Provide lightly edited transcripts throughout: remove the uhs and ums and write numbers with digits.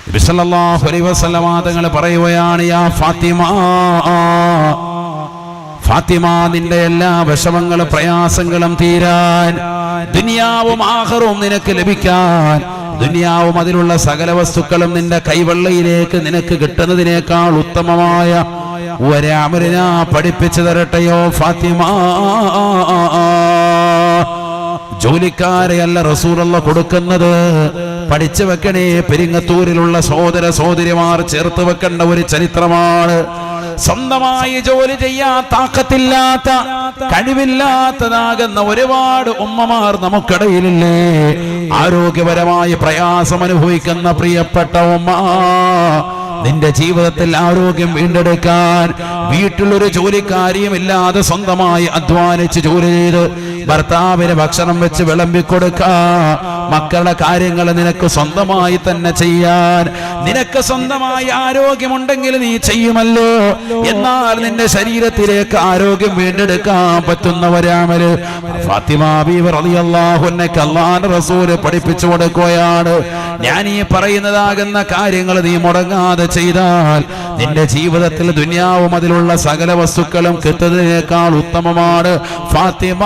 നബി സല്ലല്ലാഹു അലൈഹി വസല്ലമ തങ്ങൾ പറയുകയാണ്, യാ ഫാത്തിമ, ഫാത്തിമ, നിന്റെ എല്ലാ വിഷമങ്ങളും പ്രയാസങ്ങളും തീരാൻ, ദുനിയാവും ആഖിറവും നിനക്ക് ലഭിക്കാൻ, ദുനിയാവും അതിലുള്ള സകല വസ്തുക്കളും നിന്റെ കൈവെള്ളയിലേക്ക് നിനക്ക് കിട്ടുന്നതിനേക്കാൾ ഉത്തമമായ ഒരമലിനെ പഠിപ്പിച്ചു തരട്ടെയോ ഫാത്തിമ. ജോലിക്കാരെയല്ല റസൂലുള്ള കൊടുക്കുന്നത്, പഠിച്ചു വെക്കണേ. പെരിങ്ങത്തൂരിലുള്ള സഹോദര സഹോദരിമാർ ചേർത്ത് വെക്കേണ്ട ഒരു ചരിത്രമാണ്. സ്വന്തമായി ജോലി ചെയ്യാൻ താക്കത്തില്ലാത്ത, കഴിവില്ലാത്തതാകുന്ന ഒരുപാട് ഉമ്മമാർ നമുക്കിടയിലില്ലേ? ആരോഗ്യപരമായ പ്രയാസം അനുഭവിക്കുന്ന പ്രിയപ്പെട്ട ഉമ്മ, നിന്റെ ജീവിതത്തിൽ ആരോഗ്യം വീണ്ടെടുക്കാൻ വീട്ടിലൊരു ജോലിക്കാരിയുമില്ലാതെ സ്വന്തമായി അധ്വാനിച്ച് ജോലി ചെയ്ത് ഭർത്താവിന് ഭക്ഷണം വെച്ച് വിളമ്പിക്കൊടുക്ക, മക്കളുടെ കാര്യങ്ങൾ നിനക്ക് സ്വന്തമായി തന്നെ ചെയ്യാൻ, നിനക്ക് സ്വന്തമായി ആരോഗ്യമുണ്ടെങ്കിൽ നീ ചെയ്യുമല്ലോ. എന്നാൽ നിന്റെ ശരീരത്തിലേക്ക് ആരോഗ്യം വീണ്ടെടുക്കാൻ പറ്റുന്നവരാമല് ഫാത്തിമ ബീവി റളിയല്ലാഹു അൻഹയ്ക്ക് അല്ലാഹുവിന്റെ റസൂൽ പഠിപ്പിച്ചു കൊടുക്കുകയാണ്. ഞാൻ ഈ പറയുന്നതാകുന്ന കാര്യങ്ങൾ നീ മുടങ്ങാതെ ചെയ്താൽ നിന്റെ ജീവിതത്തിൽ ദുനിയാവും അതിലുള്ള സകല വസ്തുക്കളും കിട്ടുന്നതിനേക്കാൾ ഉത്തമമാണ് ഫാത്തിമ.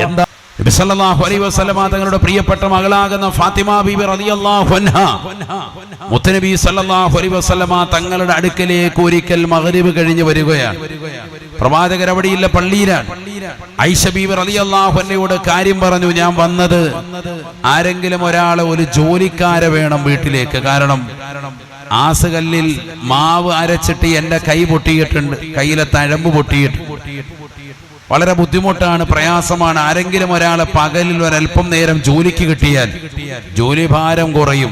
എന്താ നബി സല്ലല്ലാഹു അലൈഹി വസല്ലമ തങ്ങളുടെ പ്രിയപ്പെട്ട മകളാകുന്ന ഫാത്തിമ ബീബി റളിയല്ലാഹു അൻഹ, മുത്തനബി സല്ലല്ലാഹു അലൈഹി വസല്ലമ തങ്ങളുടെ അടുക്കലേക്ക് ഒരിക്കൽ മഗ്രിബ് കഴിഞ്ഞ് വരികയാണ്. പ്രവാചകർ അവിടെയില്ല, പള്ളിയിലാണ്. ഐഷ ബീബി റളിയല്ലാഹു അൻഹയോട് കാര്യം പറഞ്ഞു, ഞാൻ വന്നത് ആരെങ്കിലും ഒരാളെ, ഒരു ജോലിക്കാരെ വേണം വീട്ടിലേക്ക്. കാരണം ആസുകല്ലിൽ മാവ് അരച്ചിട്ട് എന്റെ കൈ പൊട്ടിയിട്ടുണ്ട്, കയ്യിലെ തഴമ്പ് പൊട്ടിയിട്ടുണ്ട്, വളരെ ബുദ്ധിമുട്ടാണ്, പ്രയാസമാണ്. ആരെങ്കിലും ഒരാളെ പകലിൽ ഒരല്പം നേരം ജോലിക്ക് കിട്ടിയാൽ ജോലിഭാരം കുറയും.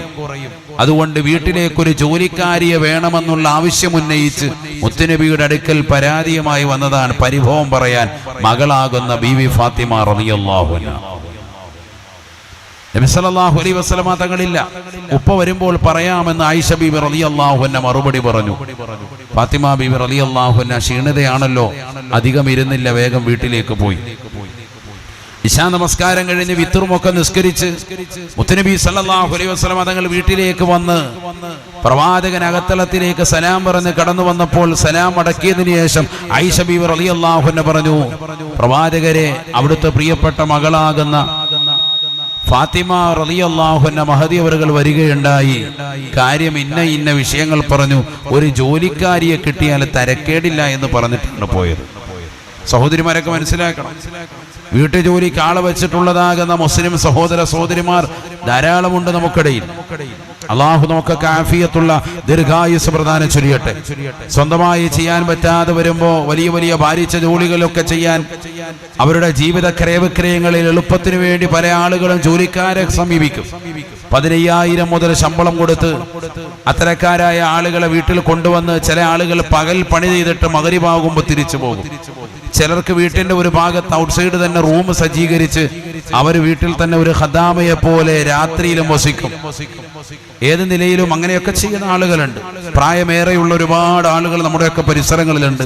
അതുകൊണ്ട് വീട്ടിലേക്കൊരു ജോലിക്കാരിയെ വേണമെന്നുള്ള ആവശ്യം ഉന്നയിച്ച് മുത്തുനബിയുടെ അടുക്കൽ പരാതിയുമായി വന്നതാണ്, പരിഭവം പറയാൻ, മകളാകുന്ന ബീവി ഫാത്തിമ റളിയല്ലാഹു അൻഹ. നബി സല്ലല്ലാഹു അലൈഹി വസല്ലമ തങ്ങളില്ല, ഉപ്പ വരുമ്പോൾ പറയാമെന്ന് ആയിഷ ബീബി റളിയല്ലാഹു അൻഹ മറുപടി പറഞ്ഞു. ഫാത്തിമ ബീബി റളിയല്ലാഹു അൻഹ ക്ഷീണിതയാണല്ലോ, അധികം ഇരുന്നില്ല, വേഗം വീട്ടിലേക്ക് പോയി. ഇശാ നമസ്കാരം കഴിഞ്ഞ് വിത്തറുമൊക്കെ നിസ്കരിച്ച് മുത്തുനബി സല്ലല്ലാഹു അലൈഹി വസല്ലമ തങ്ങൾ വീട്ടിലേക്ക് വന്ന് പ്രവാചകൻ അകത്തളത്തിലേക്ക് സലാം പറഞ്ഞ് കടന്നു വന്നപ്പോൾ സലാം അടക്കിയതിനു ശേഷം ആയിഷ ബീബി റളിയല്ലാഹു അൻഹ പറഞ്ഞു, പ്രവാചകരെ, അവിടുത്തെ പ്രിയപ്പെട്ട മകളാകുന്ന ഫാത്തിമ റളിയല്ലാഹു അൻഹ മഹദി അവറുകൾ വരികയുണ്ടായി. കാര്യം ഇന്ന വിഷയങ്ങൾ പറഞ്ഞു, ഒരു ജോലിക്കാരിയെ കിട്ടിയാൽ തരക്കേടില്ല എന്ന് പറഞ്ഞിട്ടാണ് പോയത്. സഹോദരിമാരൊക്കെ മനസ്സിലാക്കണം, വീട്ടു ജോലിക്ക് ആളെ വെച്ചിട്ടുള്ളതാകുന്ന മുസ്ലിം സഹോദര സഹോദരിമാർ ധാരാളമുണ്ട് നമുക്കിടയിൽ. അള്ളാഹു നമുക്കൊക്കെ ആഫിയത്തുള്ള ദീർഘായുസ് പ്രദാനം ചൊരിയട്ടെ. സ്വന്തമായി ചെയ്യാൻ പറ്റാതെ വരുമ്പോ വലിയ വലിയ ഭാരിച്ച ജോലികളൊക്കെ ചെയ്യാൻ അവരുടെ ജീവിത ക്രയവിക്രയങ്ങളിൽ എളുപ്പത്തിന് വേണ്ടി പല ആളുകളും ജോലിക്കാരെ സമീപിക്കും. 15,000 മുതൽ ശമ്പളം കൊടുത്ത് അത്തരക്കാരായ ആളുകളെ വീട്ടിൽ കൊണ്ടുവന്ന് ചില ആളുകൾ പകൽ പണി ചെയ്തിട്ട് മഗ്രിബാകുമ്പോൾ തിരിച്ചു പോകും. ചിലർക്ക് വീട്ടിന്റെ ഒരു ഭാഗത്ത് ഔട്ട്സൈഡ് തന്നെ റൂം സജ്ജീകരിച്ച് അവർ വീട്ടിൽ തന്നെ ഒരു ഖദാമയെ പോലെ രാത്രിയിലും വസിക്കും. ഏത് നിലയിലും അങ്ങനെയൊക്കെ ചെയ്യുന്ന ആളുകളുണ്ട്. പ്രായമേറെയുള്ള ഒരുപാട് ആളുകൾ നമ്മുടെയൊക്കെ പരിസരങ്ങളിലുണ്ട്.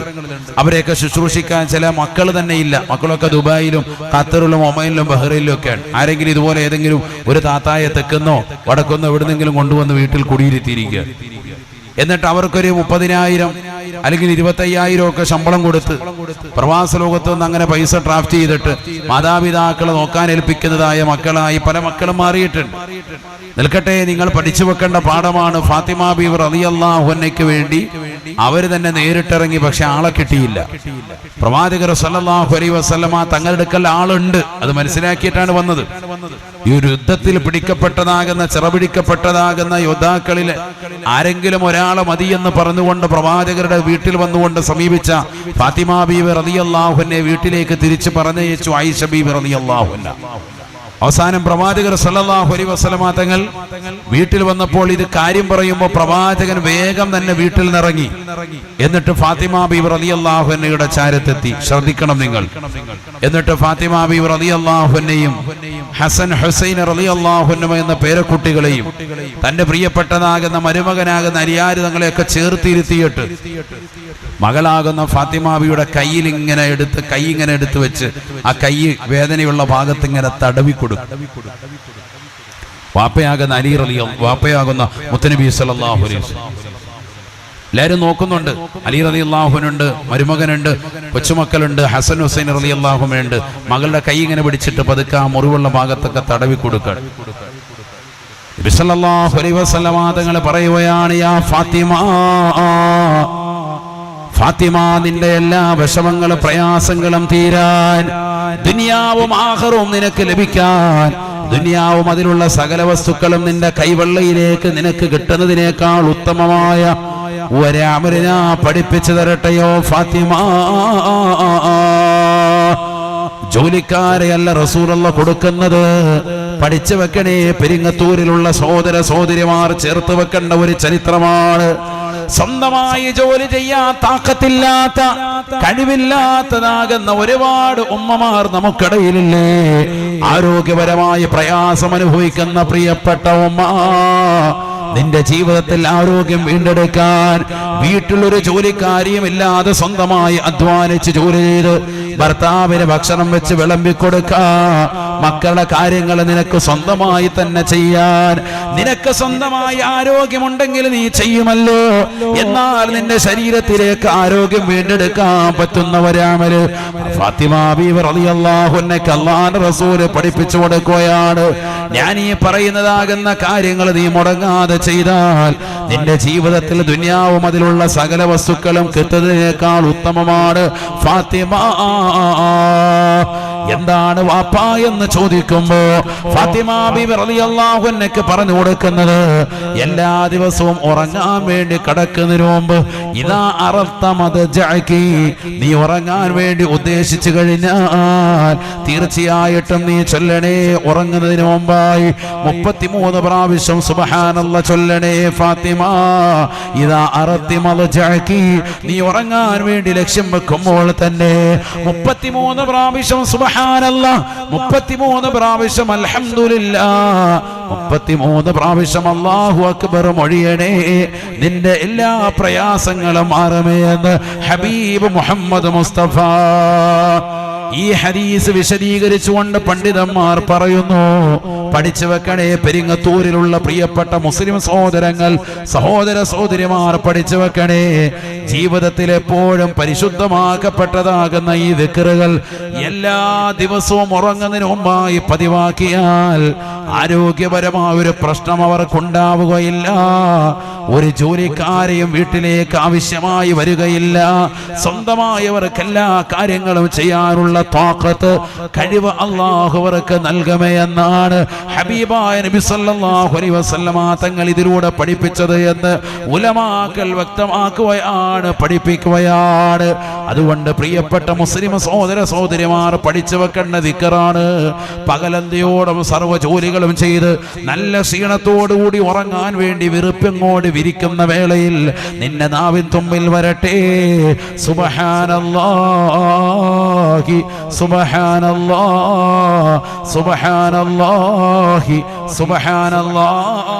അവരെയൊക്കെ ശുശ്രൂഷിക്കാൻ ചില മക്കൾ തന്നെ ഇല്ല. മക്കളൊക്കെ ദുബായിലും ഖത്തറിലും ഒമനിലും ബഹ്റൈനിലും ഒക്കെയാണ്. ആരെങ്കിലും ഇതുപോലെ ഏതെങ്കിലും ഒരു താത്തായെ തെക്കുന്നോ വടക്കുന്നോ എവിടുന്നെങ്കിലും കൊണ്ടുവന്ന് വീട്ടിൽ കുടിയിരുത്തിയിരിക്കുക. എന്നിട്ട് അവർക്കൊരു 30,000 അല്ലെങ്കിൽ 25,000 ഒക്കെ ശമ്പളം കൊടുത്ത് പ്രവാസ ലോകത്ത് നിന്ന് അങ്ങനെ പൈസ ഡ്രാഫ്റ്റ് ചെയ്തിട്ട് മാതാപിതാക്കളെ നോക്കാൻ ഏൽപ്പിക്കുന്നതായ മക്കളായി പല മക്കളും മാറിയിട്ടുണ്ട്. നിൽക്കട്ടെ, നിങ്ങൾ പഠിച്ചു വെക്കേണ്ട പാഠമാണ്. ഫാത്തിമ ബീവി റളിയല്ലാഹു അൻഹയ്ക്ക് വേണ്ടി അവർ തന്നെ നേരിട്ടിറങ്ങി, പക്ഷെ ആളെ കിട്ടിയില്ല. പ്രവാചകർ സല്ലല്ലാഹു അലൈഹി വസല്ലമ തങ്ങളുടെ അടുക്കൽ ആളുണ്ട്, അത് മനസ്സിലാക്കിയിട്ടാണ് വന്നത്. ഈ ഒരു യുദ്ധത്തിൽ പിടിക്കപ്പെട്ടതാകുന്ന ചിറപിടിക്കപ്പെട്ടതാകുന്ന യോദ്ധാക്കളിൽ ആരെങ്കിലും ഒരാളെ മതിയെന്ന് പറഞ്ഞുകൊണ്ട് പ്രവാചകരുടെ വീട്ടിൽ വന്നുകൊണ്ട് സമീപിച്ച ഫാത്തിമ ബീവി റളിയല്ലാഹു അൻഹയെ വീട്ടിലേക്ക് തിരിച്ചു പറഞ്ഞയച്ചു ആയിഷ ബീവി റളിയല്ലാഹു അൻഹ. അവസാനം പ്രവാചകർ സല്ലല്ലാഹു അലൈഹി വസല്ലമ തങ്ങൾ വീട്ടിൽ വന്നപ്പോൾ ഇത് കാര്യം പറയുമ്പോൾ പ്രവാചകൻ വേഗം തന്നെ വീട്ടിൽ നിന്നിറങ്ങി. എന്നിട്ട് ഫാത്തിമ ബീവി റളിയല്ലാഹു അൻഹയുടെ ചാരത്തെത്തി. ശ്രദ്ധിക്കണം നിങ്ങൾ. എന്നിട്ട് ഫാത്തിമ ബീവി റളിയല്ലാഹു അൻഹയും ഹസൻ ഹുസൈൻ റളിയല്ലാഹു അൻഹുമ എന്ന പേരക്കുട്ടികളെയും തന്റെ പ്രിയപ്പെട്ടതാകുന്ന മരുമകനാകുന്ന അലിയാര് തങ്ങളെയൊക്കെ ചേർത്തിരുത്തിയിട്ട് മകളാകുന്ന ഫാത്തിമ ബീവിയുടെ കൈ ഇങ്ങനെ എടുത്ത് വെച്ച് ആ കൈ വേദനയുള്ള ഭാഗത്ത് ഇങ്ങനെ തടവി കൊടുക്കും. വാപ്പയാകുന്ന വാപ്പയാകുന്ന മുത്തനബി സല്ലല്ലാഹു അലൈഹി വസല്ലം. എല്ലാവരും നോക്കുന്നുണ്ട്. അലി റളിയല്ലാഹുവിനുണ്ട്, മരുമകനുണ്ട്, കൊച്ചുമക്കളുണ്ട്, ഹസൻ ഹുസൈൻ റളിയല്ലാഹുവിനുണ്ട്. മകളുടെ കൈ ഇങ്ങനെ പിടിച്ചിട്ട് പതുക്കെ ആ മുറിവുള്ള ഭാഗത്തൊക്കെ തടവി കൊടുക്കണം. നബി സല്ലല്ലാഹു അലൈഹി വസല്ലം തങ്ങൾ പറയുകയാണ്, യാ ഫാത്തിമ, ഫാത്തിമ, നിന്റെ എല്ലാ വിഷമങ്ങളും പ്രയാസങ്ങളും തീരാൻ, ദുനിയാവും ആഖിറവും നിനക്ക് ലഭിക്കാൻ, ദുനിയാവും അതിലുള്ള സകല വസ്തുക്കളും നിന്റെ കൈവെള്ളയിലേക്ക് നിനക്ക് കിട്ടുന്നതിനേക്കാൾ ഉത്തമമായ ഒരമരിനാ പഠിപ്പിച്ചു തരട്ടെയോ ഫാത്തിമ. ജോലിക്കാരെയല്ല റസൂലുള്ള കൊടുക്കുന്നത്, പഠിച്ചു വെക്കണേ. പെരിങ്ങത്തൂരിലുള്ള സഹോദര സഹോദരിമാർ ചേർത്ത് വെക്കേണ്ട ഒരു ചരിത്രമാണ്. സ്വന്തമായി ജോലി ചെയ്യാൻ താക്കത്തില്ലാത്ത, കഴിവില്ലാത്തതാകുന്ന ഒരുപാട് ഉമ്മമാർ നമുക്കിടയിലില്ലേ? ആരോഗ്യപരമായി പ്രയാസം അനുഭവിക്കുന്ന പ്രിയപ്പെട്ട ഉമ്മ, നിന്റെ ജീവിതത്തിൽ ആരോഗ്യം വീണ്ടെടുക്കാൻ വീട്ടിലൊരു ജോലിക്കാരിയും ഇല്ലാതെ സ്വന്തമായി അധ്വാനിച്ച് ജോലി ചെയ്ത് ഭർത്താവിന് ഭക്ഷണം വെച്ച് വിളമ്പിക്കൊടുക്കാ, മക്കളുടെ കാര്യങ്ങൾ നിനക്ക് സ്വന്തമായി തന്നെ ചെയ്യാൻ, നിനക്ക് സ്വന്തമായി ആരോഗ്യമുണ്ടെങ്കിൽ നീ ചെയ്യുമല്ലോ. എന്നാൽ നിന്റെ ശരീരത്തിലേക്ക് ആരോഗ്യം വീണ്ടെടുക്കാൻ പറ്റുന്നവരാമല് ഫാത്തിമ ബീവി റളിയല്ലാഹു അൻഹയ്ക്ക് അല്ലാഹുവിന്റെ റസൂൽ പഠിപ്പിച്ചു കൊടുക്കുകയാണ്. ഞാൻ ഈ പറയുന്നതാകുന്ന കാര്യങ്ങൾ നീ മുടങ്ങാതെ ചെയ്താൽ നിന്റെ ജീവിതത്തിൽ ദുനിയാവും അതിലുള്ള സകല വസ്തുക്കളും കിട്ടുന്നതിനേക്കാൾ ഉത്തമമാണ് ഫാത്തിമ. എന്താണ് വാപ്പ എന്ന് ചോദിക്കുമ്പോ ഫാത്തിമ ബീവി റളിയല്ലാഹു അൻഹയ്ക്ക് പറഞ്ഞു കൊടുക്കുന്നത്, എല്ലാ ദിവസവും ഉറങ്ങാൻ വേണ്ടി കിടക്കുന്നതിന് മുമ്പ് ഇദാ അറഫ്ത മദ്ജഅകി, നീ ഉറങ്ങാൻ വേണ്ടി ഉദ്ദേശിച്ചു കഴിഞ്ഞാൽ തീർച്ചയായിട്ടും നീ ചൊല്ലണേ, ഉറങ്ങുന്നതിന് മുമ്പായി 33 പ്രാവശ്യം സുബ്ഹാനല്ലാഹ് ചൊല്ലണേ ഫാത്തിമ. ഇദാ അറഫ്തി മദ്ജഅകി, നീ ഉറങ്ങാൻ വേണ്ടി ലക്ഷ്യം വെക്കുമ്പോൾ തന്നെ 33 പ്രാവശ്യം സുബ്ഹാനല്ലാഹ്, 33 പ്രാവശ്യം അൽഹംദുലില്ലാഹ്, 33 പ്രാവശ്യം അല്ലാഹു അക്ബർ മൊഴിയണേ, നിന്റെ എല്ലാ പ്രയാസങ്ങളും മാറുമേ എന്ന് ഹബീബ് മുഹമ്മദ് മുസ്തഫ. ഈ ഹദീസ് വിശദീകരിച്ചുകൊണ്ട് പണ്ഡിതന്മാർ പറയുന്നു, പഠിച്ചു വെക്കണേ. പെരിങ്ങത്തൂരിലുള്ള പ്രിയപ്പെട്ട മുസ്ലിം സഹോദരങ്ങൾ, സഹോദര സഹോദരിമാർ പഠിച്ചു വെക്കണേ. ജീവിതത്തിൽ എപ്പോഴും പരിശുദ്ധമാക്കപ്പെട്ടതാകുന്ന ഈ ദിക്റുകൾ എല്ലാ ദിവസവും ഉറങ്ങുന്നതിന് മുമ്പായി പതിവാക്കിയാൽ ആരോഗ്യപരമായ ഒരു പ്രശ്നം അവർക്കുണ്ടാവുകയില്ല. ഒരു ജോലിക്കാരെയും വീട്ടിലേക്ക് ആവശ്യമായി വരികയില്ല. സ്വന്തമായി അവർക്ക് എല്ലാ കാര്യങ്ങളും ചെയ്യാനുള്ള താഖത്ത്, കഴിവ് അല്ലാഹു അവർക്ക് നൽകുമേ എന്നാണ് ഹബീബായ നബി സല്ലല്ലാഹു അലൈഹി വസല്ലമ തങ്ങൾ ഇതിലൂടെ പഠിപ്പിച്ചത് എന്ന് ഉലമാക്കൾ വ്യക്തമാക്കുകയാണ്, പഠിപ്പിക്കുകയാണ്. അതുകൊണ്ട് പ്രിയപ്പെട്ട മുസ്ലിം സഹോദര സഹോദരിമാർ പഠിച്ചു വെക്കേണ്ട ദിക്റാണ്. പകലന്തിയോടും സർവ്വ ജോലികളും ചെയ്ത് നല്ല ക്ഷീണത്തോടുകൂടി ഉറങ്ങാൻ വേണ്ടി വിറുപ്പിങ്ങോട് വിരിക്കുന്ന വേളയിൽ നിന്റെ നാവിൻ തുമ്പിൽ വരട്ടെ സുബ്ഹാനല്ലാഹി സുബ്ഹാനല്ലാഹ് സുബ്ഹാനല്ലാഹി സുബ്ഹാനല്ലാഹ്.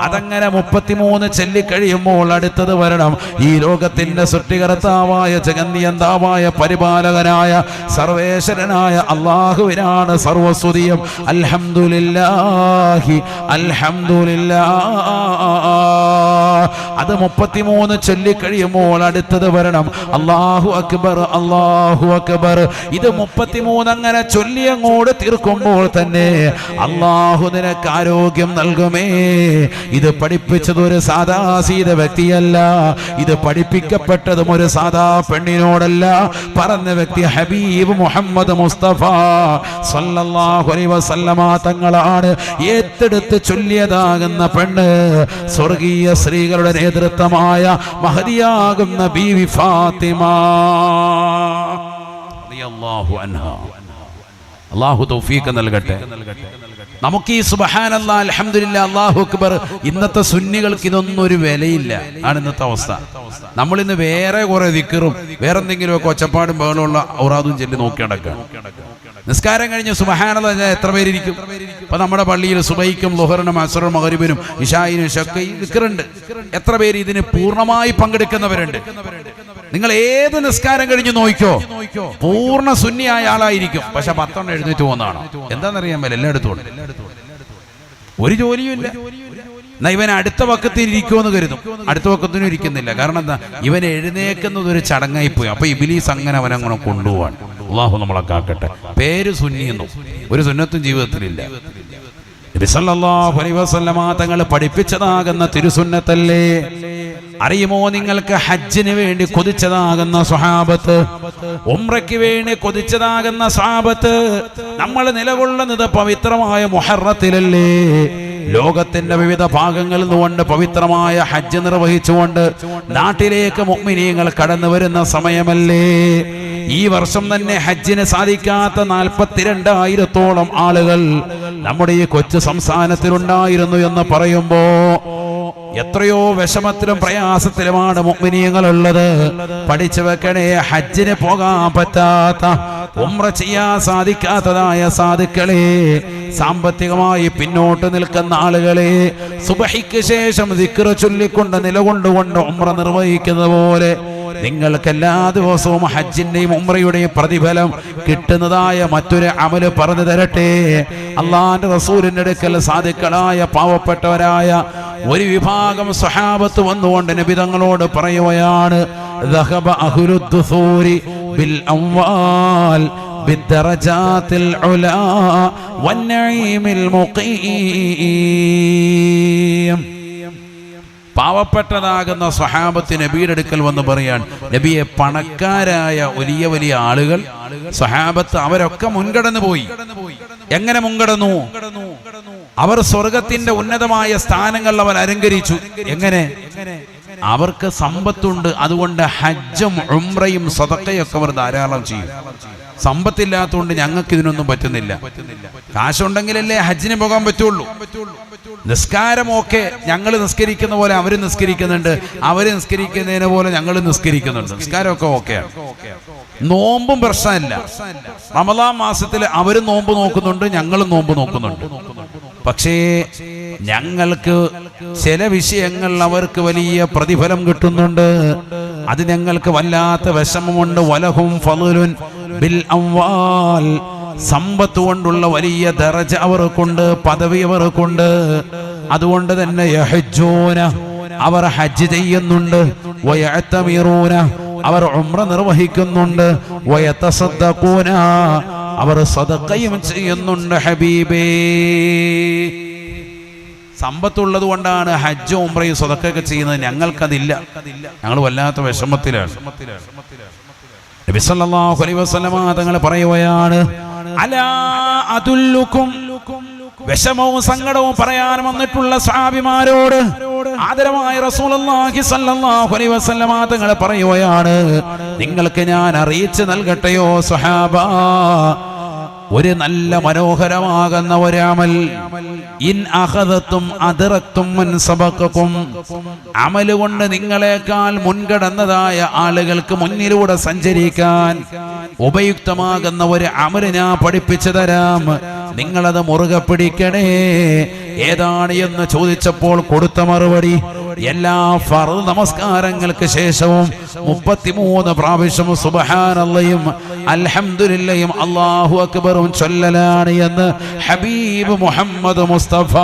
അതങ്ങനെ 33 ചൊല്ലിക്കഴിയുമ്പോൾ അടുത്തത് വരണം, ഈ ലോകത്തിന്റെ സൃഷ്ടികർത്താവായ ജഗന്നിയന്താവായ പരിപാലകനായ സർവേശ്വരനായ അല്ലാഹുവിനാണ് സർവസ്തുതിയും. അൽഹംദുലില്ലാഹി അൽഹംദുലില്ലാഹ്. അത് 33 ചൊല്ലിക്കഴിയുമ്പോൾ അടുത്തത് വരണം അല്ലാഹു അക്ബർ അല്ലാഹു അക്ബർ. ഇത് 33 അങ്ങനെ ചൊല്ലി അങ്ങോട്ട് തീർക്കുമ്പോൾ തന്നെ അല്ലാഹു നിനക്ക് ആരോഗ്യം നൽകുമേ. ഇത് പഠിപ്പിച്ചത് ഒരു സാധാസീത വ്യക്തിയല്ല, ഇത് പഠിപ്പിക്കപ്പെട്ടതും ഒരു സാധാ പെണ്ണിനോടല്ല. പറഞ്ഞ വ്യക്തി ഹബീബ് മുഹമ്മദ് മുസ്തഫ സല്ലല്ലാഹു അലൈഹി വസല്ലമ തങ്ങളാണ്. ഏറ്റെടുത്ത് ചൊല്ലിയതാകുന്ന പെണ്ണ് സ്വർഗീയ സ്ത്രീകളുടെ നേതൃത്വമായ മഹദിയാകുന്ന ബീവി ഫാത്തിമ റളിയല്ലാഹു അൻഹാ. അല്ലാഹു തൗഫീഖ് നൽകട്ടെ. നമുക്ക് ഈ സുബ്ഹാനല്ലാഹ് അൽഹംദുലില്ലാഹ് അല്ലാഹു അക്ബർ ഇന്നത്തെ സുന്നികൾക്ക് ഇതൊന്നും ഒരു വിലയില്ല ആണ് ഇന്നത്തെ അവസ്ഥ. നമ്മൾ ഇന്ന് വേറെ കുറെ ദിക്റും വേറെ എന്തെങ്കിലുമൊക്കെ ഒച്ചപ്പാടും ബഹളമുള്ള ഔറാദും ചൊല്ലി നോക്കി നടക്കുകയാണ്. നിസ്കാരം കഴിഞ്ഞ് സുബ്ഹാനല്ലാഹ് എത്ര പേരിരിക്കും? ഇപ്പൊ നമ്മുടെ പള്ളിയിൽ സുബഹിക്കും ളുഹറിനും അസ്റിനും മഗ്രിബിനും ഇശായിനും ഒക്കെ ദിക്റുണ്ട്. എത്ര പേര് ഇതിന് പൂർണ്ണമായി പങ്കെടുക്കുന്നവരുണ്ട്? നിങ്ങൾ ഏത് നിസ്കാരം കഴിഞ്ഞ് നോക്കിക്കോ, പൂർണ്ണ സുന്നിയായ ആളായിരിക്കും, പക്ഷെ 10 എഴുന്നേറ്റ് പോകുന്നതാണ്. എന്താണെന്നറിയാൻ മേലെ എല്ലായിടത്തും ഒരു ജോലിയുമില്ല. എന്നാ ഇവൻ അടുത്ത വക്കത്തിൽ ഇരിക്കുമെന്ന് കരുതും, അടുത്ത വക്കത്തിനും ഇരിക്കുന്നില്ല. കാരണം എന്താ, ഇവൻ എഴുന്നേക്കുന്നത് ഒരു ചടങ്ങായി പോയി. അപ്പൊ ഇബ്ലീസ് അങ്ങനെ അവനങ്ങനെ കൊണ്ടുപോവാണ്. അള്ളാഹു നമ്മളെ കാക്കട്ടെ. പേര് സുന്നിയെന്നും ഒരു സുന്നത്തും ജീവിതത്തിലില്ല. നബി സല്ലല്ലാഹു അലൈഹി വസല്ലമ തങ്ങൾ പഠിപ്പിച്ചതാകുന്ന തിരുസുന്നത്തല്ലേ. അറിയുമോ നിങ്ങൾക്ക്, ഹജ്ജിന് വേണ്ടി കൊതിച്ചതാകുന്ന സ്വഹാബത്ത്, ഉംറയ്ക്ക് വേണ്ടി കൊതിച്ചതാകുന്ന സ്വഹാബത്ത്, നമ്മൾ നിലകൊള്ളുന്നത് പവിത്രമായ മുഹറത്തിലല്ലേ. ലോകത്തിന്റെ വിവിധ ഭാഗങ്ങളിൽ നിന്നുകൊണ്ട് പവിത്രമായ ഹജ്ജ് നിർവഹിച്ചുകൊണ്ട് നാട്ടിലേക്ക് മുഅ്മിനീങ്ങൾ കടന്നു വരുന്ന സമയമല്ലേ. ഈ വർഷം തന്നെ ഹജ്ജിന് സാധിക്കാത്ത 42,000-ഓളം ആളുകൾ നമ്മുടെ ഈ കൊച്ചു സംസ്ഥാനത്തിലുണ്ടായിരുന്നു എന്ന് പറയുമ്പോ എത്രയോ വിഷമത്തിലും പ്രയാസത്തിലുമാണ് മുഅ്മിനീങ്ങളുള്ളത്. പഠിച്ചു വെക്കണേ, ഹജ്ജിന് പോകാൻ പറ്റാത്ത, ഉംറ ചെയ്യാൻ സാധിക്കാത്തതായ സാധുക്കളെ, സാമ്പത്തികമായി പിന്നോട്ട് നിൽക്കുന്ന ആളുകളെ, സുബഹിക്ക് ശേഷം ദിക്ർ ചൊല്ലിക്കൊണ്ട് നിലകൊണ്ടുകൊണ്ട് ഉംറ നിർവഹിക്കുന്നത് പോലെ നിങ്ങൾക്ക് എല്ലാ ദിവസവും ഹജ്ജിന്റെയും ഉംറയുടെയും പ്രതിഫലം കിട്ടുന്നതായ മറ്റൊരു അമല് പറഞ്ഞു തരട്ടെ. അള്ളാന്റെ റസൂലിന്റെ അടുക്കൽ സാധുക്കളായ പാവപ്പെട്ടവരായ ഒരു വിഭാഗം സ്വഹാബത്ത് വന്നുകൊണ്ട് നബി തങ്ങളോട് പറയുകയാണ്, ദഹബ അഹ്ലുദ് ദുസൂരി ബിൽ അംവാൽ ബിദ്ദറജാത്തിൽ ഉലാ വന്നഈമിൽ മുഖീം. പാവപ്പെട്ടതാകുന്ന സ്വഹാബത്ത് നബിയുടെ അടുക്കൽ വന്ന് പറയാൻ, നബിയെ, പണക്കാരായ വലിയ വലിയ ആളുകൾ സ്വഹാബത്ത് അവരൊക്കെ മുൻകടന്നു പോയി. എങ്ങനെ മുൻകടന്നു? അവർ സ്വർഗത്തിന്റെ ഉന്നതമായ സ്ഥാനങ്ങൾ അവർ അലങ്കരിച്ചു. എങ്ങനെ? അവർക്ക് സമ്പത്തുണ്ട്, അതുകൊണ്ട് ഹജ്ജും ഉംറയും സദഖയൊക്കെ അവർ ധാരാളം ചെയ്യും. സമ്പത്തില്ലാത്തതുകൊണ്ട് ഞങ്ങൾക്ക് ഇതിനൊന്നും പറ്റുന്നില്ല. കാശുണ്ടെങ്കിലല്ലേ ഹജ്ജിന് പോകാൻ പറ്റുള്ളൂ. നിസ്കാരമൊക്കെ ഞങ്ങൾ നിസ്കരിക്കുന്ന പോലെ അവർ നിസ്കരിക്കുന്നുണ്ട്, അവര് നിസ്കരിക്കുന്നതിനെ പോലെ ഞങ്ങൾ നിസ്കരിക്കുന്നുണ്ട്. നിസ്കാരമൊക്കെ ഓക്കെയാണ്. നോമ്പും പ്രശ്നമില്ല. റമദാൻ മാസത്തിൽ അവരും നോമ്പ് നോക്കുന്നുണ്ട്, ഞങ്ങളും നോമ്പ് നോക്കുന്നുണ്ട്. പക്ഷേ ഞങ്ങൾക്ക് ചില വിഷയങ്ങൾ അവർക്ക് വലിയ പ്രതിഫലം കിട്ടുന്നുണ്ട്. അത് ഞങ്ങൾക്ക് വല്ലാത്ത വിഷമമുണ്ട്. വലഹും ഫളുൻ ബിൽ അംവാൽ, സമ്പത്ത് കൊണ്ടുള്ള വലിയ ദറജ അവർക്കുണ്ട്, പദവി അവർക്കുണ്ട്. അതുകൊണ്ട് തന്നെ യഹജ്ജൂന, അവർ ഹജ്ജ് ചെയ്യുന്നുണ്ട്. വയഅ്തമിറൂന, അവർ ഉംറ നിർവഹിക്കുന്നുണ്ട്. വയതസദ്ദഖൂന, അവർ സദഖയും ചെയ്യുന്നുണ്ട്. ഹബീബേ, സമ്പത്തുള്ളത് കൊണ്ടാണ് ഹജ്ജും ഉംറയും സദഖയൊക്കെ ചെയ്യുന്നത്. ഞങ്ങൾക്കതില്ല. ഞങ്ങൾ വല്ലാത്ത വിഷമത്തിലാണ്. നബി സല്ലല്ലാഹു അലൈഹി വസല്ലമ തങ്ങൾ പറയുകയാണ്, അലാ അദുല്ലുക്കും, വിഷമവും സങ്കടവും പറയാൻ വന്നിട്ടുള്ള സ്വഹാബിമാരോട് ആദരവായ റസൂലുള്ളാഹി സ്വല്ലല്ലാഹു അലൈഹി വസല്ലമ തങ്ങൾ പറയുകയാണ്, നിങ്ങൾക്ക് ഞാൻ അറിയിച്ചു നൽകട്ടെയോ സ്വഹാബാ, ഒരു നല്ല മനോഹരമാകുന്ന ഒരു അമൽ. ഇൻ അഖദതും അദ്റക്തും മൻ സബഖകും, അമൽ കൊണ്ട് നിങ്ങളെക്കാൾ മുൻകടന്നതായ ആളുകൾക്ക് മുന്നിലൂടെ സഞ്ചരിക്കാൻ ഉപയുക്തമാകുന്ന ഒരു അമൽ ഞാൻ പഠിപ്പിച്ചു തരാം. നിങ്ങളത് മുറുകെ പിടിക്കണേ. ഏതാണ് എന്ന് ചോദിച്ചപ്പോൾ കൊടുത്ത മറുപടി, എല്ലാ ഫർദ് നമസ്കാരങ്ങൾക്ക് ശേഷവും 33 പ്രാവശ്യം സുബ്ഹാനല്ലാഹും അൽഹംദുലില്ലാഹും അല്ലാഹു അക്ബറും ചൊല്ലലാണ് എന്ന് ഹബീബ് മുഹമ്മദ് മുസ്തഫ.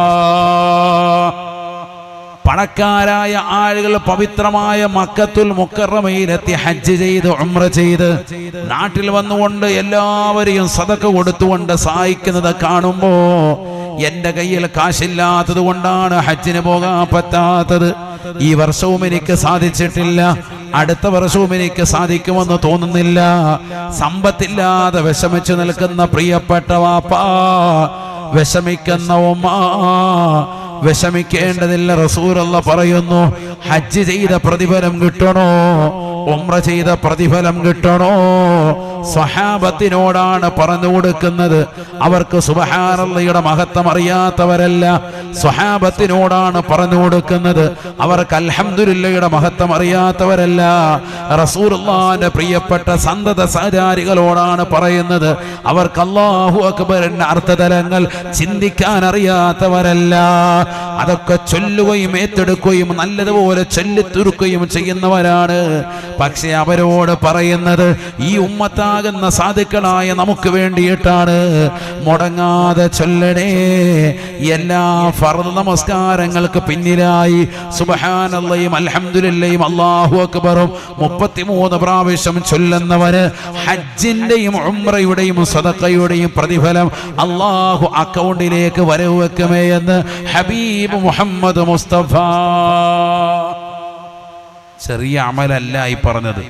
പണക്കാരായ ആളുകൾ പവിത്രമായ മക്കത്തുൽ മുക്കറമയിലെത്തി ഹജ്ജ് ചെയ്ത് ഉംറ ചെയ്ത് നാട്ടിൽ വന്നുകൊണ്ട് എല്ലാവരെയും സദഖ കൊടുത്തുകൊണ്ട് സഹായിക്കുന്നത് കാണുമ്പോ എന്റെ കയ്യിൽ കാശില്ലാത്തത് കൊണ്ടാണ് ഹജ്ജിന് പോകാൻ പറ്റാത്തത്. ഈ വർഷവും എനിക്ക് സാധിച്ചിട്ടില്ല, അടുത്ത വർഷവും എനിക്ക് സാധിക്കുമെന്ന് തോന്നുന്നില്ല. സമ്പത്തില്ലാതെ വിഷമിച്ചു നിൽക്കുന്ന പ്രിയപ്പെട്ട വാപ്പാ, വിഷമിക്കുന്ന ഉമ്മ, വിഷമിക്കേണ്ടതില്ല. റസൂലുള്ള പറയുന്നു, ഹജ്ജ് ചെയ്ത പ്രതിഫലം കിട്ടണോ, ഉംറ ചെയ്ത പ്രതിഫലം കിട്ടണോ, സ്വഹാബത്തിനോടാണ് പറഞ്ഞു കൊടുക്കുന്നത്. അവർക്ക് സുബ്ഹാനല്ലാഹയുടെ മഹത്വം അറിയാത്തവരല്ല, സ്വഹാബത്തിനോടാണ് പറഞ്ഞു കൊടുക്കുന്നത്. അവർക്ക് അൽഹംദുലില്ലാഹയുടെ മഹത്വം അറിയാത്തവരല്ല, റസൂലുള്ളാഹിന്റെ പ്രിയപ്പെട്ട സന്തത സഹചാരികളോടാണ് പറയുന്നത്. അവർക്ക് അല്ലാഹു അക്ബറിന്റെ അർത്ഥതലങ്ങൾ ചിന്തിക്കാൻ അറിയാത്തവരല്ല. അതൊക്കെ ചൊല്ലുകയും ഏറ്റെടുക്കുകയും നല്ലതുപോലെ ചൊല്ലിത്തുരുക്കുകയും ചെയ്യുന്നവരാണ്. പക്ഷെ അവരോട് പറയുന്നത്, ഈ ഉമ്മത്താകുന്ന സാധുക്കളായ നമുക്ക് വേണ്ടിയിട്ടാണ്. മുടങ്ങാതെ ചൊല്ലണേ. എല്ലാ ഫർദ് നമസ്കാരങ്ങൾക്ക് പിന്നിലായി സുബ്ഹാനല്ലാഹും അൽഹംദുലില്ലാഹും അല്ലാഹു അക്ബറും 33 പ്രാവശ്യം ചൊല്ലുന്നവന് ഹജ്ജിന്റെയും ഉംറയുടെയും സദഖയുടെയും പ്രതിഫലം അല്ലാഹു അക്കൗണ്ടിലേക്ക് വരവ് വെക്കുമേ എന്ന് ഹബീബ് മുഹമ്മദ് മുസ്തഫ. ചെറിയ അമലല്ല ഈ പറഞ്ഞത്.